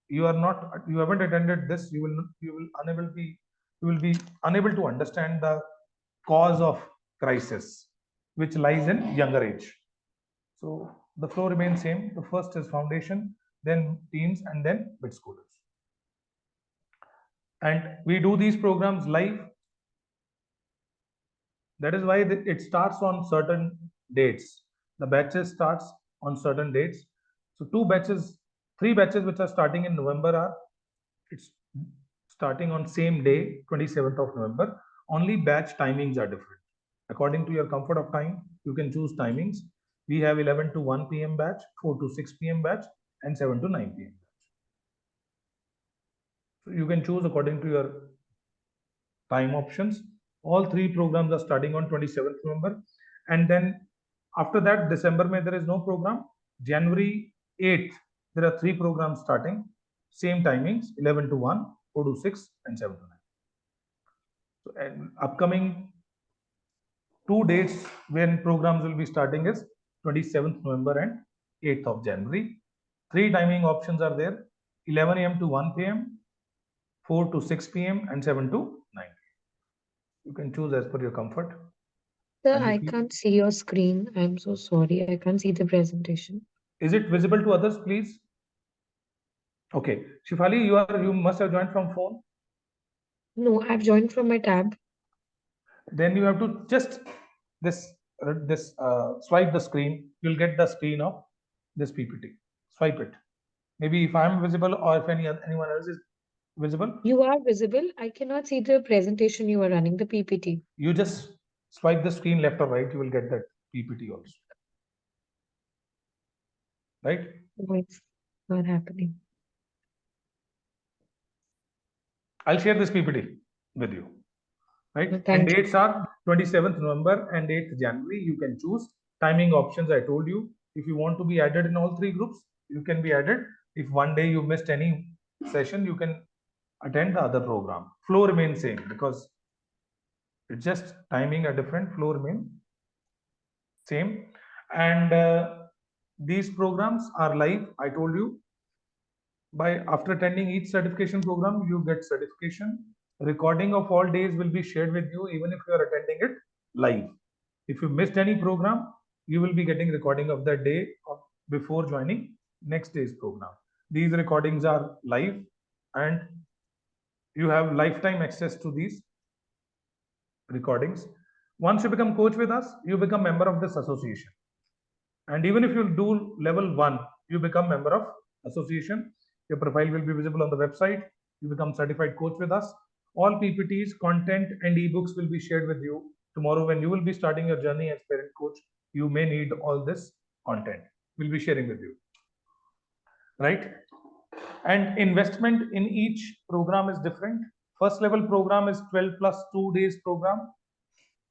you haven't attended this, you will be unable to understand the cause of crisis, which lies in younger age. So the flow remains same. The first is foundation, then teens, and then mid schoolers. And we do these programs live. That is why it starts on certain dates. The batches starts on certain dates. So three batches which are starting in November are, it's starting on same day, 27th of November. Only batch timings are different. According to your comfort of time, you can choose timings. We have 11 to 1 p.m. batch, 4 to 6 p.m. batch, and 7 to 9 p.m. batch. So you can choose according to your time options. All three programs are starting on 27th November. And then after that, December May, there is no program. January 8th, there are three programs starting. Same timings, 11 to 1, 4 to 6, and 7 to 9. So, and upcoming 2 dates when programs will be starting is 27th November and 8th of January. Three timing options are there: 11 a.m. to 1 p.m., 4 to 6 p.m., and 7 to 9 p.m. You can choose as per your comfort. Sir, I can't see your screen. I'm so sorry. I can't see the presentation. Is it visible to others, please? Okay. Shifali, you must have joined from phone. No, I've joined from my tab. Then you have to just swipe the screen. You'll get the screen of this PPT. Swipe it. Maybe if I'm visible or if anyone else is visible. You are visible. I cannot see the presentation you are running, the PPT. You just swipe the screen left or right. You will get that PPT also. Right? No, it's not happening. I'll share this PPT with you. Right? Thank And you. dates are 27th November and 8th January. You can choose timing options. I told you, if you want to be added in all three groups, you can be added. If one day you missed any session, you can attend the other program. Flow remains same, because it's just timing are different. Flow remain same. And these programs are live. I told you, by after attending each certification program, you get certification. Recording of all days will be shared with you, even if you are attending it live. If you missed any program, you will be getting recording of that day before joining next day's program. These recordings are live, and you have lifetime access to these recordings. Once you become coach with us, you become member of this association. And even if you do level 1, you become member of association. Your profile will be visible on the website. You become certified coach with us. All PPTs, content, and ebooks will be shared with you. Tomorrow, when you will be starting your journey as parent coach, you may need all this content. We'll be sharing with you. Right? And investment in each program is different. First level program is 12 plus 2 days program,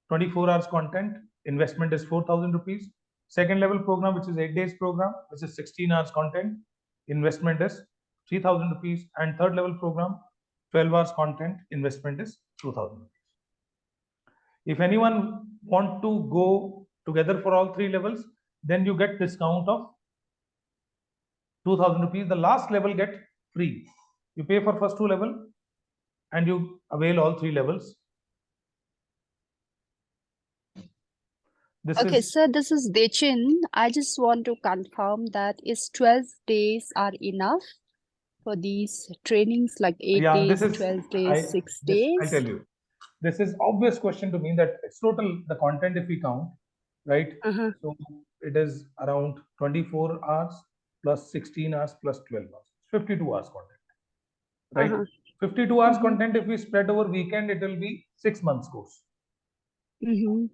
24 hours content. Investment is 4,000 rupees. Second level program, which is 8 days program, which is 16 hours content. Investment is 3,000 rupees. And third level program, 12 hours content. Investment is 2,000 rupees. If anyone want to go together for all three levels, then you get discount of 2,000 rupees. The last level get free. You pay for first two level and you avail all three levels. This Okay, is, sir, this is Dechin. I just want to confirm that is 12 days are enough for these trainings, like 8 yeah, this days, is, 12 I, days, 6 this, I'll days? tell you. This is obvious question to me that it's total, the content if we count, right? Uh-huh, So it is around 24 hours plus 16 hours plus 12 hours, 52 hours content, right? uh-huh. 52 hours Mm-hmm, content, if we spread over weekend, it will be 6 months course. mm-hmm.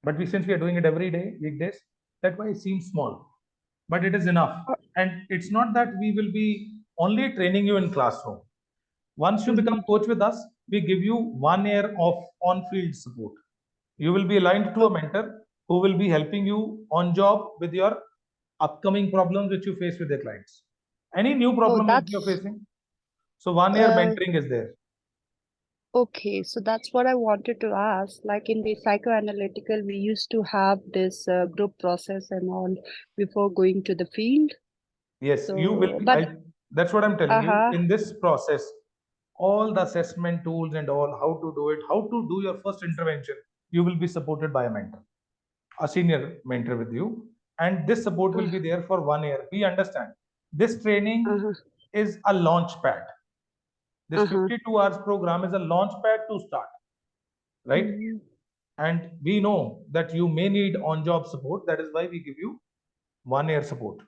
But since we are doing it every day, weekdays, that why it seems small, but it is enough. And it's not that we will be only training you in classroom. Once you become Mm-hmm. coach with us, we give you 1 year of on-field support. You will be aligned to a mentor who will be helping you on job with your upcoming problems which you face with your clients. Any new Oh, problem if you're that's facing. So 1 year uh, mentoring is there. okay. So that's what I wanted to ask. Like in the psychoanalytical, we used to have this group process and all before going to the field. Yes, you will So, be. but That's what I'm telling you. uh-huh, In this process, all the assessment tools and all, how to do it, how to do your first intervention, you will be supported by a mentor, a senior mentor with you. And this support will be there for 1 year. We understand. This training uh-huh, is a launch pad. This uh-huh. 52 hours program is a launch pad to start, right? Mm-hmm. And we know that you may need on job support. That is why we give you 1 year support,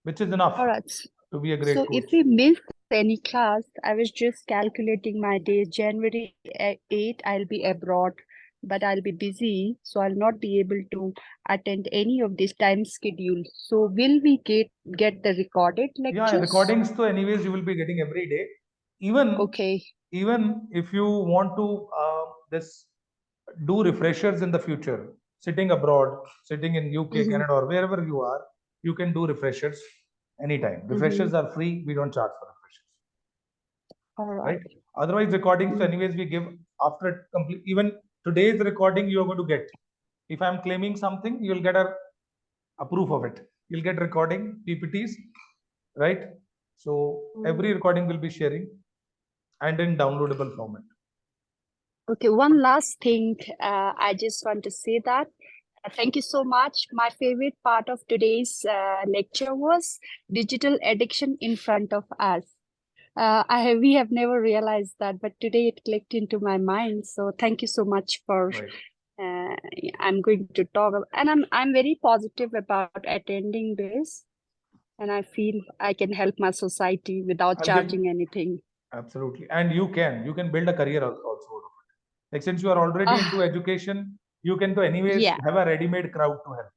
which is enough All right. to be a great So if coach. we miss any class, I was just calculating my days. January 8, I'll be abroad, but I'll be busy, so I'll not be able to attend any of this time schedule. So will we get the recorded Yeah, lectures? recordings to anyways you will be getting every day. Even Okay. even if you want to this do refreshers in the future, sitting abroad, sitting in UK, Mm-hmm. Canada, or wherever you are, you can do refreshers anytime. Mm-hmm. Refreshers are free. We don't charge for refreshers, All right? right. Otherwise, recordings to Mm-hmm. anyways we give after complete. Even today's recording, you are going to get. If I'm claiming something, you'll get a proof of it. You'll get recording PPTs, right? So every recording will be sharing and in downloadable format. Okay, one last thing. I just want to say that thank you so much. My favorite part of today's lecture was digital addiction in front of us. We have never realized that, but today it clicked into my mind. So thank you so much for. Right. Uh, I'm going to talk, and I'm very positive about attending this, and I feel I can help my society without I'll give charging anything. absolutely, and you can build a career also out of it. Like since you are already into education, you can to anyways Yeah, have a ready-made crowd to help,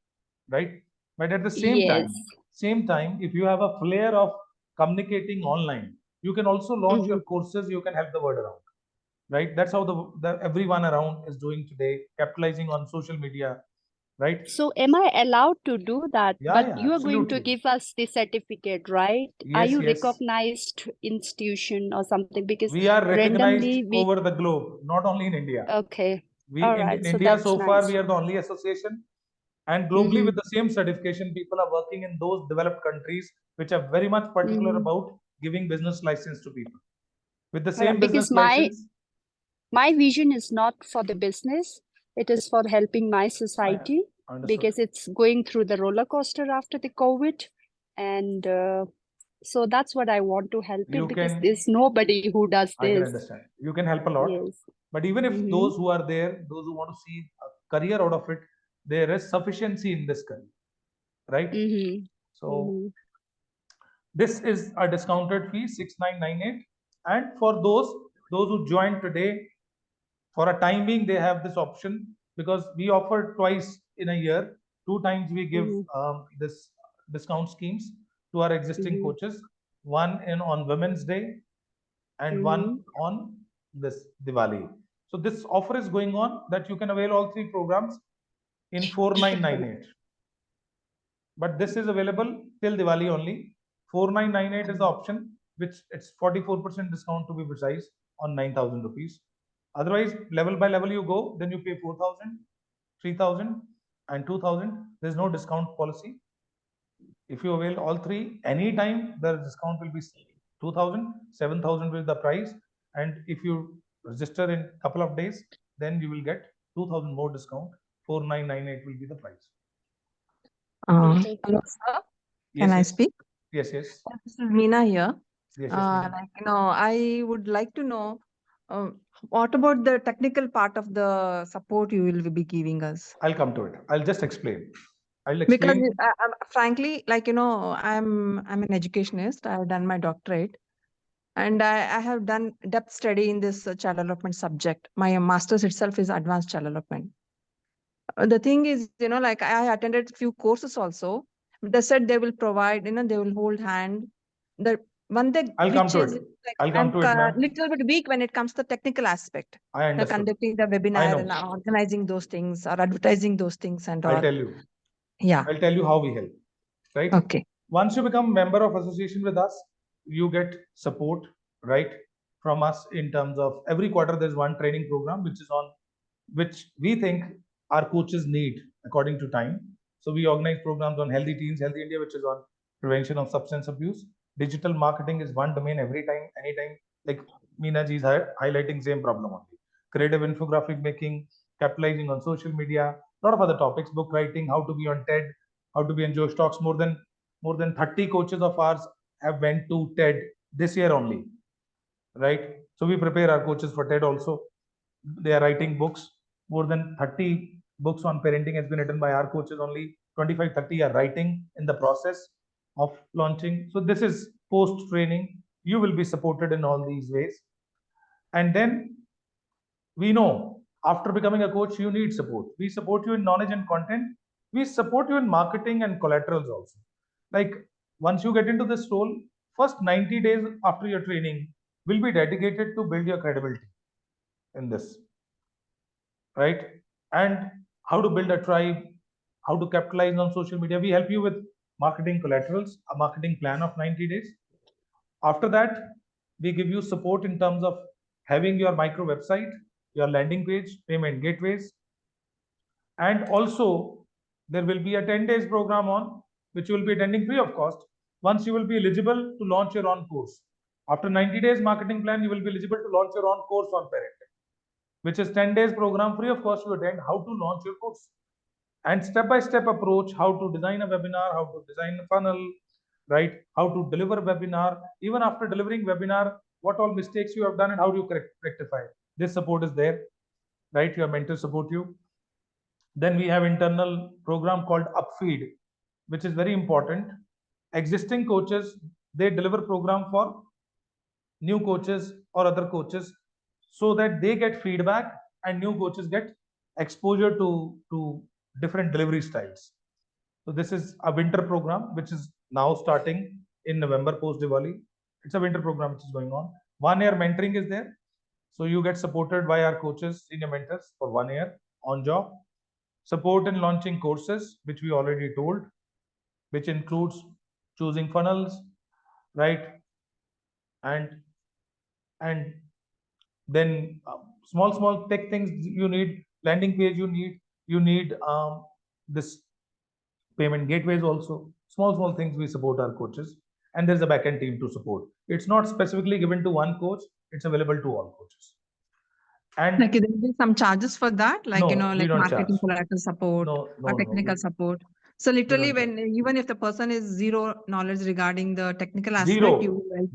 right? But at the yes. same time, if you have a flair of communicating online, you can also launch Mhm. your courses. You can help the word around, right? That's how the everyone around is doing today, capitalizing on social media, right? So am I allowed to do that? Yeah, But yeah, you are going to absolutely. give us the certificate, right? Are Yes, you yes. recognized institution or something? Because We are recognized randomly we over the globe, not only in India. okay. We All in right, so India that's so far nice. we are the only association, and globally Mm-hmm. with the same certification, people are working in those developed countries which are very much particular Mm-hmm. about giving business license to people. With the All same right, because business license, my vision is not for the business. It is for helping my I society understood. because it's going through the roller coaster after the COVID, and so that's what I want to help You it because can, there's nobody who does I can this. understand. You can help a lot, Yes. but even if Mm-hmm. those who are there, those who want to see a career out of it, there is sufficiency in this career, right? Mm-hmm. So Mm-hmm. this is a discounted fee 6998, and for those who joined today, for a time being they have this option because we offer twice in a year. Two times we give Mm-hmm. this discount schemes to our existing Mm-hmm. coaches, one in on Women's Day and Mm-hmm. one on this Diwali. So this offer is going on that you can avail all three programs in 4998, but this is available till Diwali only. 4998 is the option, which it's 44% discount to be precise on 9,000 rupees. Otherwise, level by level you go, then you pay 4,000, 3,000, and 2,000. There's no discount policy. If you avail all three, anytime the discount will be 2,000, 7,000 will the price. And if you register in a couple of days, then you will get 2,000 more discount 4998 will be the price. Hello, sir. Yes, Can I yes. speak? Yes, yes. This is Meena here. Yes, yes. Meena. I would like to know what about the technical part of the support you will be giving us? I'll come to it. I'll just explain. Because frankly, I'm an educationist. I have done my doctorate, and I have done depth study in this child development subject. My master's itself is advanced child development. The thing is, I attended few courses also. They said they will provide, they will hold hand. The one thing I'll come which to is it. I'll come I'm to it, ma'am. little bit weak when it comes to the technical aspect. I understood. Conducting the I webinar know. and organizing those things or advertising those things and I'll all. tell you. Yeah. I'll tell you how we help. Right? Okay. Once you become member of association with us, you get support, right, from us in terms of every quarter there's one training program which we think our coaches need according to time. So we organize programs on healthy teens, healthy India, which is on prevention of substance abuse. Digital marketing is one domain every time, anytime. Like Meena ji is highlighting same problem only. Creative infographic making, capitalizing on social media, a lot of other topics, book writing, how to be on TED, how to be on Joe Stocks. More than 30 coaches of ours have went to TED this year only, right? So we prepare our coaches for TED also. They are writing books. More than 30 books on parenting has been written by our coaches only. 25, 30 are writing in the process of launching. So this is post training. You will be supported in all these ways. And then we know after becoming a coach, you need support. We support you in knowledge and content. We support you in marketing and collaterals also. Like once you get into this role, first 90 days after your training will be dedicated to build your credibility in this, right? And how to build a tribe, how to capitalize on social media. We help you with marketing collaterals, a marketing plan of 90 days. After that, we give you support in terms of having your micro website, your landing page, payment gateways. And also, there will be a 10 days program on which you will be attending free of cost. Once you will be eligible to launch your own course. After 90 days marketing plan, you will be eligible to launch your own course on parenting, which is 10 days program free of cost to attend how to launch your course. And step-by-step approach, how to design a webinar, how to design a funnel, right? How to deliver a webinar. Even after delivering webinar, what all mistakes you have done and how do you rectify. This support is there, right? Your mentors support you. Then we have internal program called Upfeed, which is very important. Existing coaches, they deliver program for new coaches or other coaches so that they get feedback and new coaches get exposure to different delivery styles. So this is a winter program which is now starting in November post Diwali. It's a winter program which is going on. 1 year mentoring is there. So you get supported by our coaches, senior mentors for 1 year on job. Support in launching courses, which we already told, which includes choosing funnels, right? And then small tech things you need, landing page you need this payment gateways also. Small things we support our coaches, and there's a backend team to support. It's not specifically given to one coach, it's available to all coaches. And there will be some charges for that, like no, like marketing charge. collateral support or technical support. So literally, when even if the person is zero knowledge regarding the technical aspect,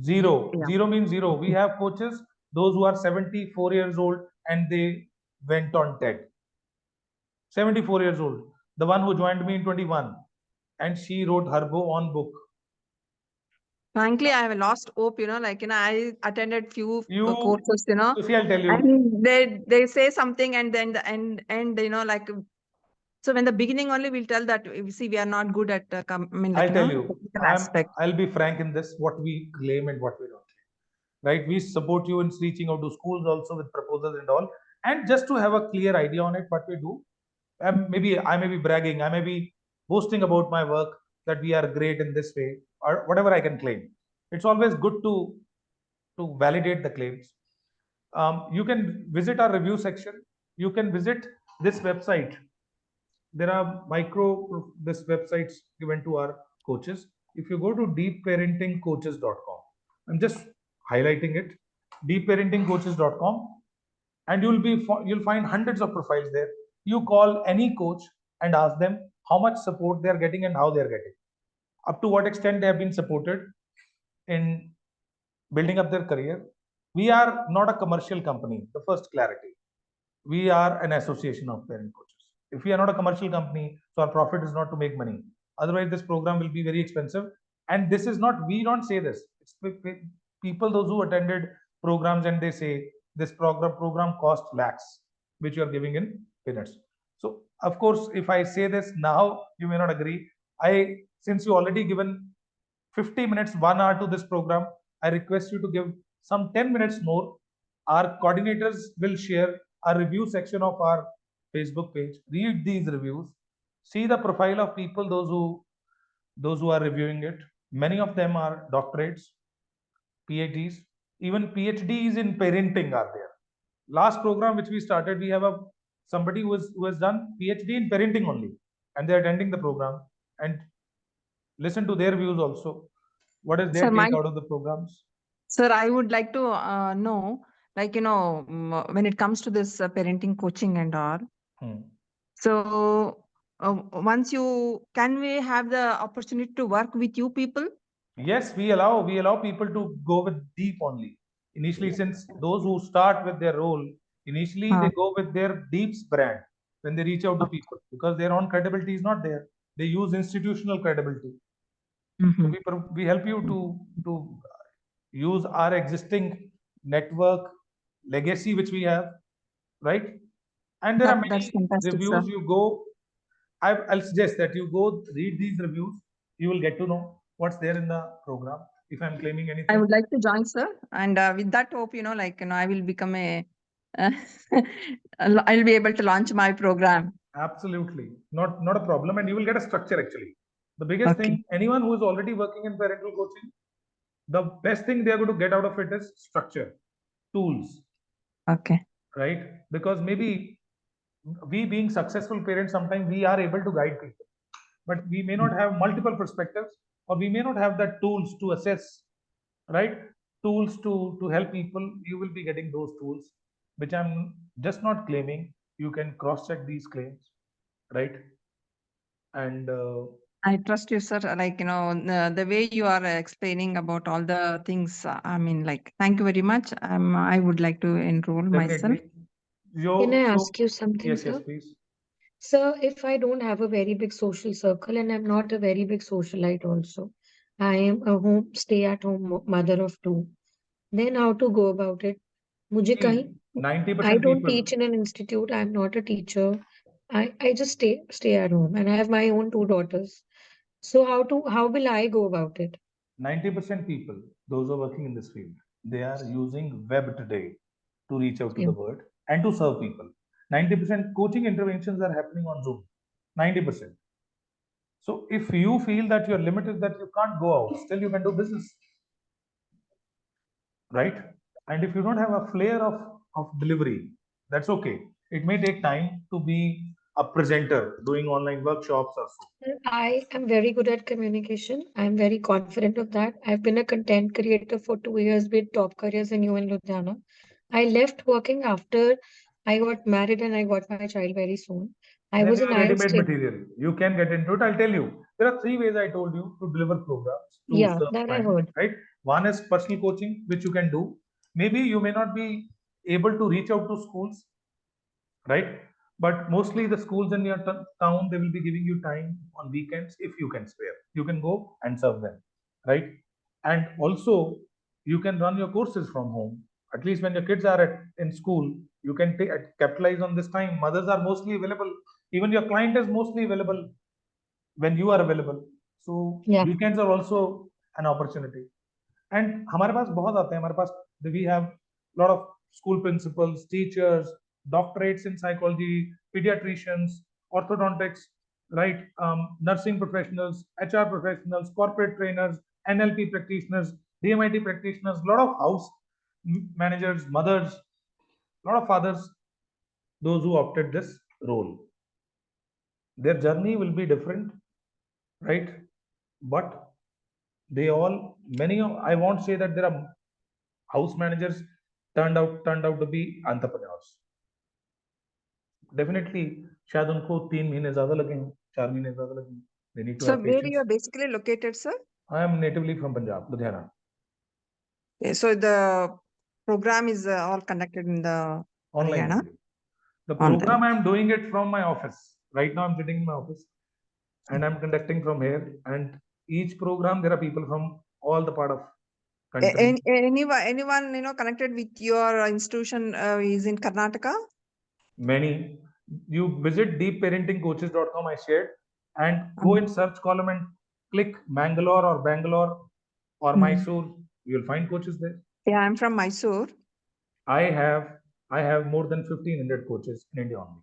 zero means zero. We have coaches, those who are 74 years old and they went on TED. 74 years old. The one who joined me in 21, and she wrote her own book. Frankly, I have lost hope. I attended few courses. See, I'll tell you. And they say something, and then the end. So when the beginning only we'll tell that we are not good at I'll tell you. I'll be frank in this. What we claim and what we don't claim. Right? We support you in reaching out to schools also with proposals and all. And just to have a clear idea on it, what we do. Maybe I may be bragging, I may be boasting about my work that we are great in this way or whatever I can claim. It's always good to validate the claims. You can visit our review section. You can visit this website. There are this websites given to our coaches. If you go to deepparentingcoaches.com, I'm just highlighting it, deepparentingcoaches.com, and you'll find hundreds of profiles there. you call any coach and ask them how much support they are getting and how they are getting, up to what extent they have been supported in building up their career. We are not a commercial company, the first clarity. We are an association of parent coaches. If we are not a commercial company, so our profit is not to make money. Otherwise, this program will be very expensive. And this is not, we don't say this. It's people, those who attended programs, and they say this program cost lakhs, which you are giving in peanuts. So, of course, if I say this now, you may not agree. Since you already given 50 minutes, 1 hour to this program, I request you to give some 10 minutes more. Our coordinators will share a review section of our Facebook page. Read these reviews. See the profile of people, those who are reviewing it. Many of them are doctorates, PhDs, even PhDs in parenting are there. Last program which we started, we have somebody who has done PhD in parenting only, and they're attending the program. And listen to their views also. What is their Sir, take out of the programs? Sir, I would like to know, like, when it comes to this parenting coaching and all, so can we have the opportunity to work with you people? Yes, we allow people to go with deep only. Initially, since those who start with their role, initially they go with their deeps brand when they reach out to people, because their own credibility is not there. They use institutional credibility. So we help you to use our existing network legacy which we have, right? And there are That's many fantastic, sir. reviews. You go, I'll suggest that you go read these reviews. You will get to know what's there in the program. If I'm claiming anything, I would like to join, sir. And with that hope, I will become I'll be able to launch my program. absolutely not a problem, and you will get a structure actually. The biggest thing, anyone who is already working in parental coaching, the best thing they are going to get out of it is structure, tools. Okay. Right? Because maybe we being successful parents, sometimes we are able to guide people, but we may not have multiple perspectives, or we may not have the tools to assess, right? Tools to help people. You will be getting those tools, which I'm just not claiming. You can cross check these claims, right? And I trust you, sir. Like, the way you are explaining about all the things, thank you very much. I would like to enroll myself. definitely, Can I ask you something, yes, sir? please. Sir, if I don't have a very big social circle and I'm not a very big socialite also, I am a stay-at-home mother of two, then how to go about it? मुझे कहीं 90% I don't people, teach in an institute. I'm not a teacher. I just stay at home and I have my own two daughters. So how will I go about it? 90% people, those who are working in this field, they are using web today to reach out to the Yeah. world and to serve people. 90% coaching interventions are happening on Zoom. 90%. So if you feel that your limit is that you can't go out, still you can do business, right? And if you don't have a flair of delivery, that's okay. It may take time to be a presenter doing online workshops or so. I am very good at communication. I'm very confident of that. I've been a content creator for 2 years with top careers in UN Ludhiana. I left working after I got married and I got my child very soon. I Then was you in are ready-made IELTS. material. You can get into it. I'll tell you. There are 3 ways I told you to deliver programs to Yeah, serve that I clients, heard. right? One is personal coaching, which you can do. Maybe you may not be able to reach out to schools, right? But mostly the schools in your town, they will be giving you time on weekends if you can spare. You can go and serve them, right? And also, you can run your courses from home. At least when your kids are in school, you can capitalize on this time. Mothers are mostly available. Even your client is mostly available when you are available. So Yeah. weekends are also an opportunity. And हमारे पास बहुत आते हैं. हमारे पास we have lot of school principals, teachers, doctorates in psychology, pediatricians, orthodontics, right? Nursing professionals, HR professionals, corporate trainers, NLP practitioners, DMIT practitioners, lot of house managers, mothers, lot of fathers, those who opted this role. Their journey will be different, right? But they all, I won't say that there are house managers turned out to be entrepreneurs. Definitely शायद उनको 3 महीने ज़्यादा लगे हैं, 4 महीने ज़्यादा लगे हैं. They need to So have where you patience. are basically located, sir? I am natively from Punjab, Ludhiana. Okay, so the program is all conducted in the Online Haryana. only. The Online. program I am doing it from my office. Right now I'm sitting in my office and I'm conducting from here. And each program there are people from all the part of country. Anyone connected with your institution is in Karnataka? Many. You visit deepparentingcoaches.com, I shared, and go in search column and click Mangalore or Bangalore or Mysore. You'll find coaches there. Yeah, I'm from Mysore. I have more than 1,500 coaches in India only.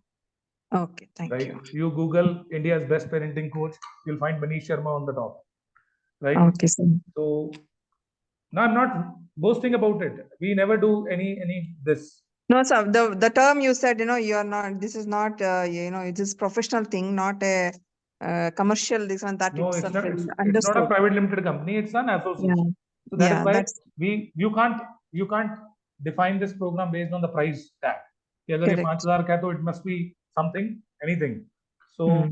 Okay, thank Right? you. You Google India's best parenting coach, you'll find Manish Sharma on the top. Right? Okay, sir. So no, I'm not boasting about it. We never do any this. No, sir. The term you said, you are not. This is not. It is professional thing, not a commercial. This one that No, it's itself not. is It's not a understood. private limited company. It's an association. Yeah. So that is Yeah, why that's you can't define this program based on the price tag. कि अगर ये correct. 5,000 का है तो it must be something, anything. So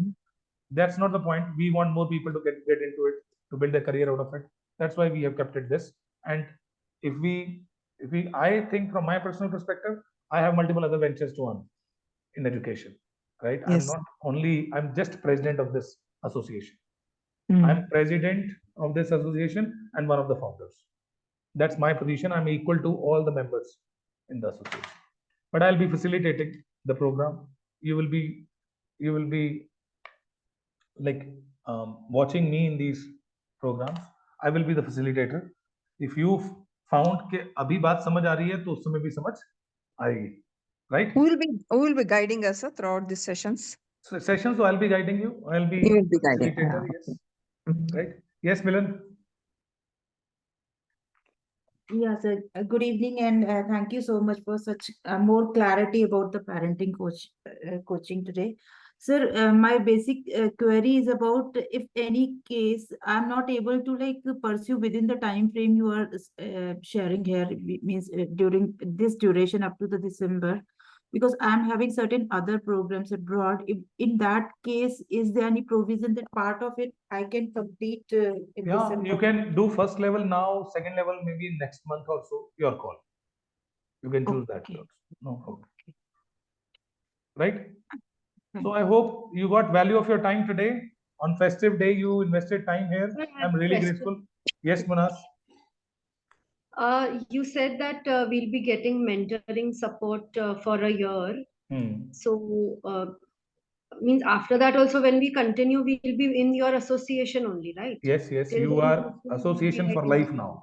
that's not the point. We want more people to get into it, to build a career out of it. That's why we have kept it this. And if we I think from my personal perspective, I have multiple other ventures to run in education. Right? Yes. I'm just president of this association. Mm. I'm president of this association and one of the founders. That's my position. I'm equal to all the members in the association. But I'll be facilitating the program. You will be like watching me in these programs. I will be the facilitator. If you found कि अभी बात समझ आ रही है तो उस समय भी समझ आएगी. Right? Who will be guiding us throughout these sessions? So sessions, so I'll be guiding you. I'll be You will be guiding. facilitator. Yeah. Yes. Right? Yes, Milan. Yeah, sir. Good evening, and thank you so much for such more clarity about the parenting coaching today. Sir, my basic query is about if any case I'm not able to pursue within the time frame you are sharing here, means during this duration up to the December, because I'm having certain other programs abroad. If in that case, is there any provision that part of it I can complete in Yeah, December? you can do first level now, second level maybe next month or so. Your call. You can choose that. Okay. No problem. Right? So I hope you got value of your time today. On festive day, you invested time here. Sir, I have I'm a really question. grateful. Yes, Manas. You said that we'll be getting mentoring support for a year. So, means after that also when we continue, we'll be in your association only, right? Yes, yes. Till You then are also we'll be association for like life this. now.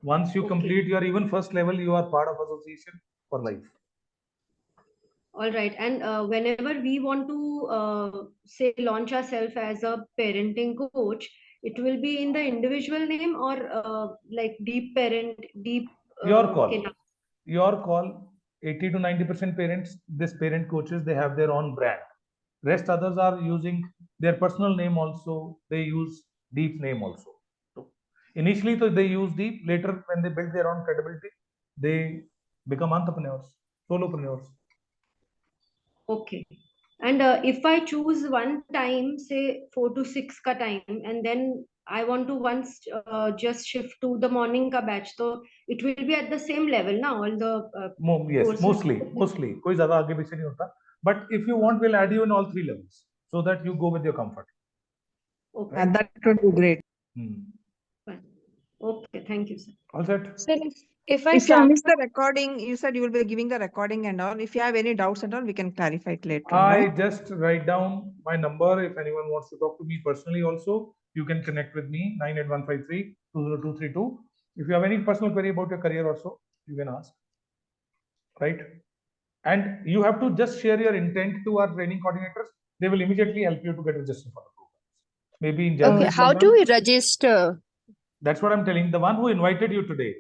Once you Okay. complete your even first level, you are part of association for life. All right. And whenever we want to say launch ourselves as a parenting coach, it will be in the individual name or like deep parent, deep. Your call. Okay, now. Your call. 80 to 90% parents, this parent coaches, they have their own brand. Rest others are using their personal name also. They use deep name also. So initially, they use deep. Later, when they build their own credibility, they become entrepreneurs, solopreneurs. Okay. And if I choose one time, say 4 to 6 ka time, and then I want to once just shift to the morning ka batch, so it will be at the same level now, all the Yes, courses. mostly. कोई ज़्यादा आगे पीछे नहीं होता. But if you want, we'll add you in all 3 levels so that you go with your comfort. Okay. Right? That would be great. Fine. Okay, thank you, sir. All set? Sir, if I If you start miss the recording, you said you will be giving the recording and all. If you have any doubts and all, we can clarify it later on. I Right? just write down my number. If anyone wants to talk to me personally also, you can connect with me, 98153-20232. If you have any personal query about your career also, you can ask. Right? And you have to just share your intent to our training coordinators. They will immediately help you to get registered for the programs. Maybe in January. Okay, how do we register? That's what I'm telling. The one who invited you today,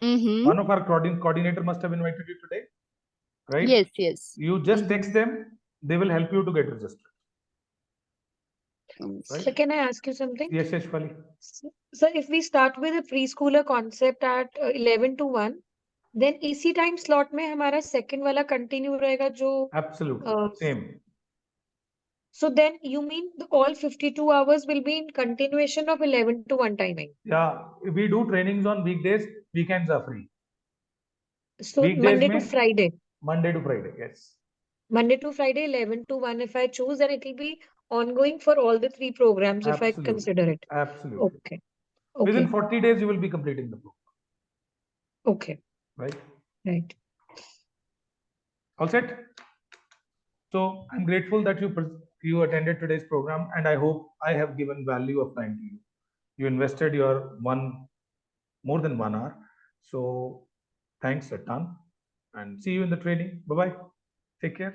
one of our coordinator must have invited you today, right? Yes, yes. You just text them, they will help you to get registered. Right? So can I ask you something? Yes, Shashpali. So if we start with a preschooler concept at 11 to 1, Then इसी time slot में हमारा second वाला continue रहेगा जो Absolutely. Same. So then you mean all 52 hours will be in continuation of 11 to 1 timing. Yeah, we do trainings on weekdays, weekends are free. So Weekdays Monday to mein- Friday. Monday to Friday, yes. Monday to Friday, 11 to 1. If I choose, then it will be ongoing for all the 3 programs if I Absolutely. consider it. Absolutely. Okay. Within Okay. 40 days, you will be completing the program. Okay. Right? Right. All set? So I'm grateful that you attended today's program, and I hope I have given value of time to you. You invested your more than 1 hour. So thanks a ton, and see you in the training. Bye-bye. Take care.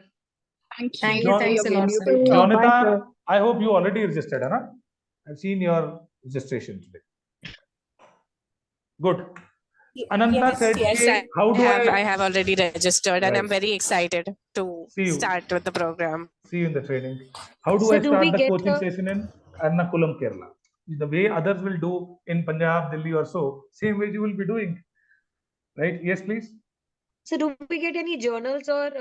Thank Thank you you. for Thanks your a lot, valuable sir. talk. Jonathan, I hope you already registered, Anna. I've seen your registration today. Good. Ananta said, how do I have already registered and I'm Right. very excited to See you. start with the program. See you in the training. How do So I do start we the get coaching a- session in Ernakulam, Kerala? The way others will do in Punjab, Delhi or so, same way you will be doing. Right? Yes, please. So do we get any journals or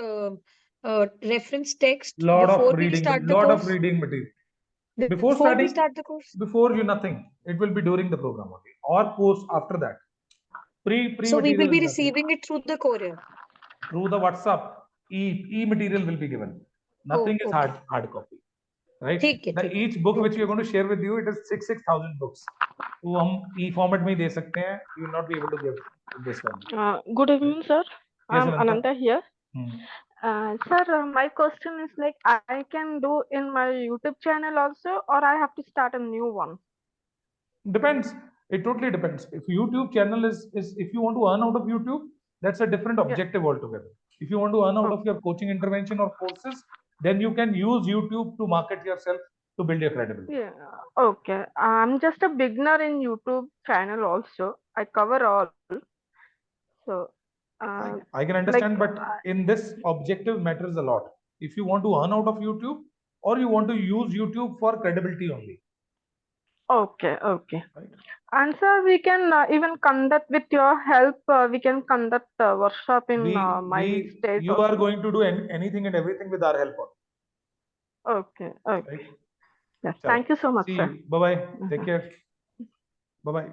reference text Lot before of we reading, start the lot course? of reading material. Before we starting, start the course? Before you nothing. It will be during the program only, or post after that. Pre So we will material be is nothing. receiving it through the courier. Through the WhatsApp. E material will be given. Nothing is okay. hard copy. Right? ठीक है, ठीक है. Each book which we are going to share with you, it is 6,000 books. So हम e format में दे सकते हैं. You will not be able to give this one. Good evening, sir. Yes, I'm Ananta. Ananta here. Hmm. Sir, my question is like I can do in my YouTube channel also, or I have to start a new one? Depends. It totally depends. If YouTube channel is if you want to earn out of YouTube, that's a different objective altogether. If you want to earn out of your coaching intervention or courses, then you can use YouTube to market yourself to build your credibility. Yeah. Okay. I'm just a beginner in YouTube channel also. I cover all. So. I can understand, but in this objective matters a lot. If you want to earn out of YouTube, or you want to use YouTube for credibility only. Okay. Okay. Right. And sir, we can even conduct with your help. We can conduct a workshop in my state. You are going to do anything and everything with our help. Okay. Okay. Right? Yes. Thank you so much, See sir. you. Bye bye. Take care. Bye bye.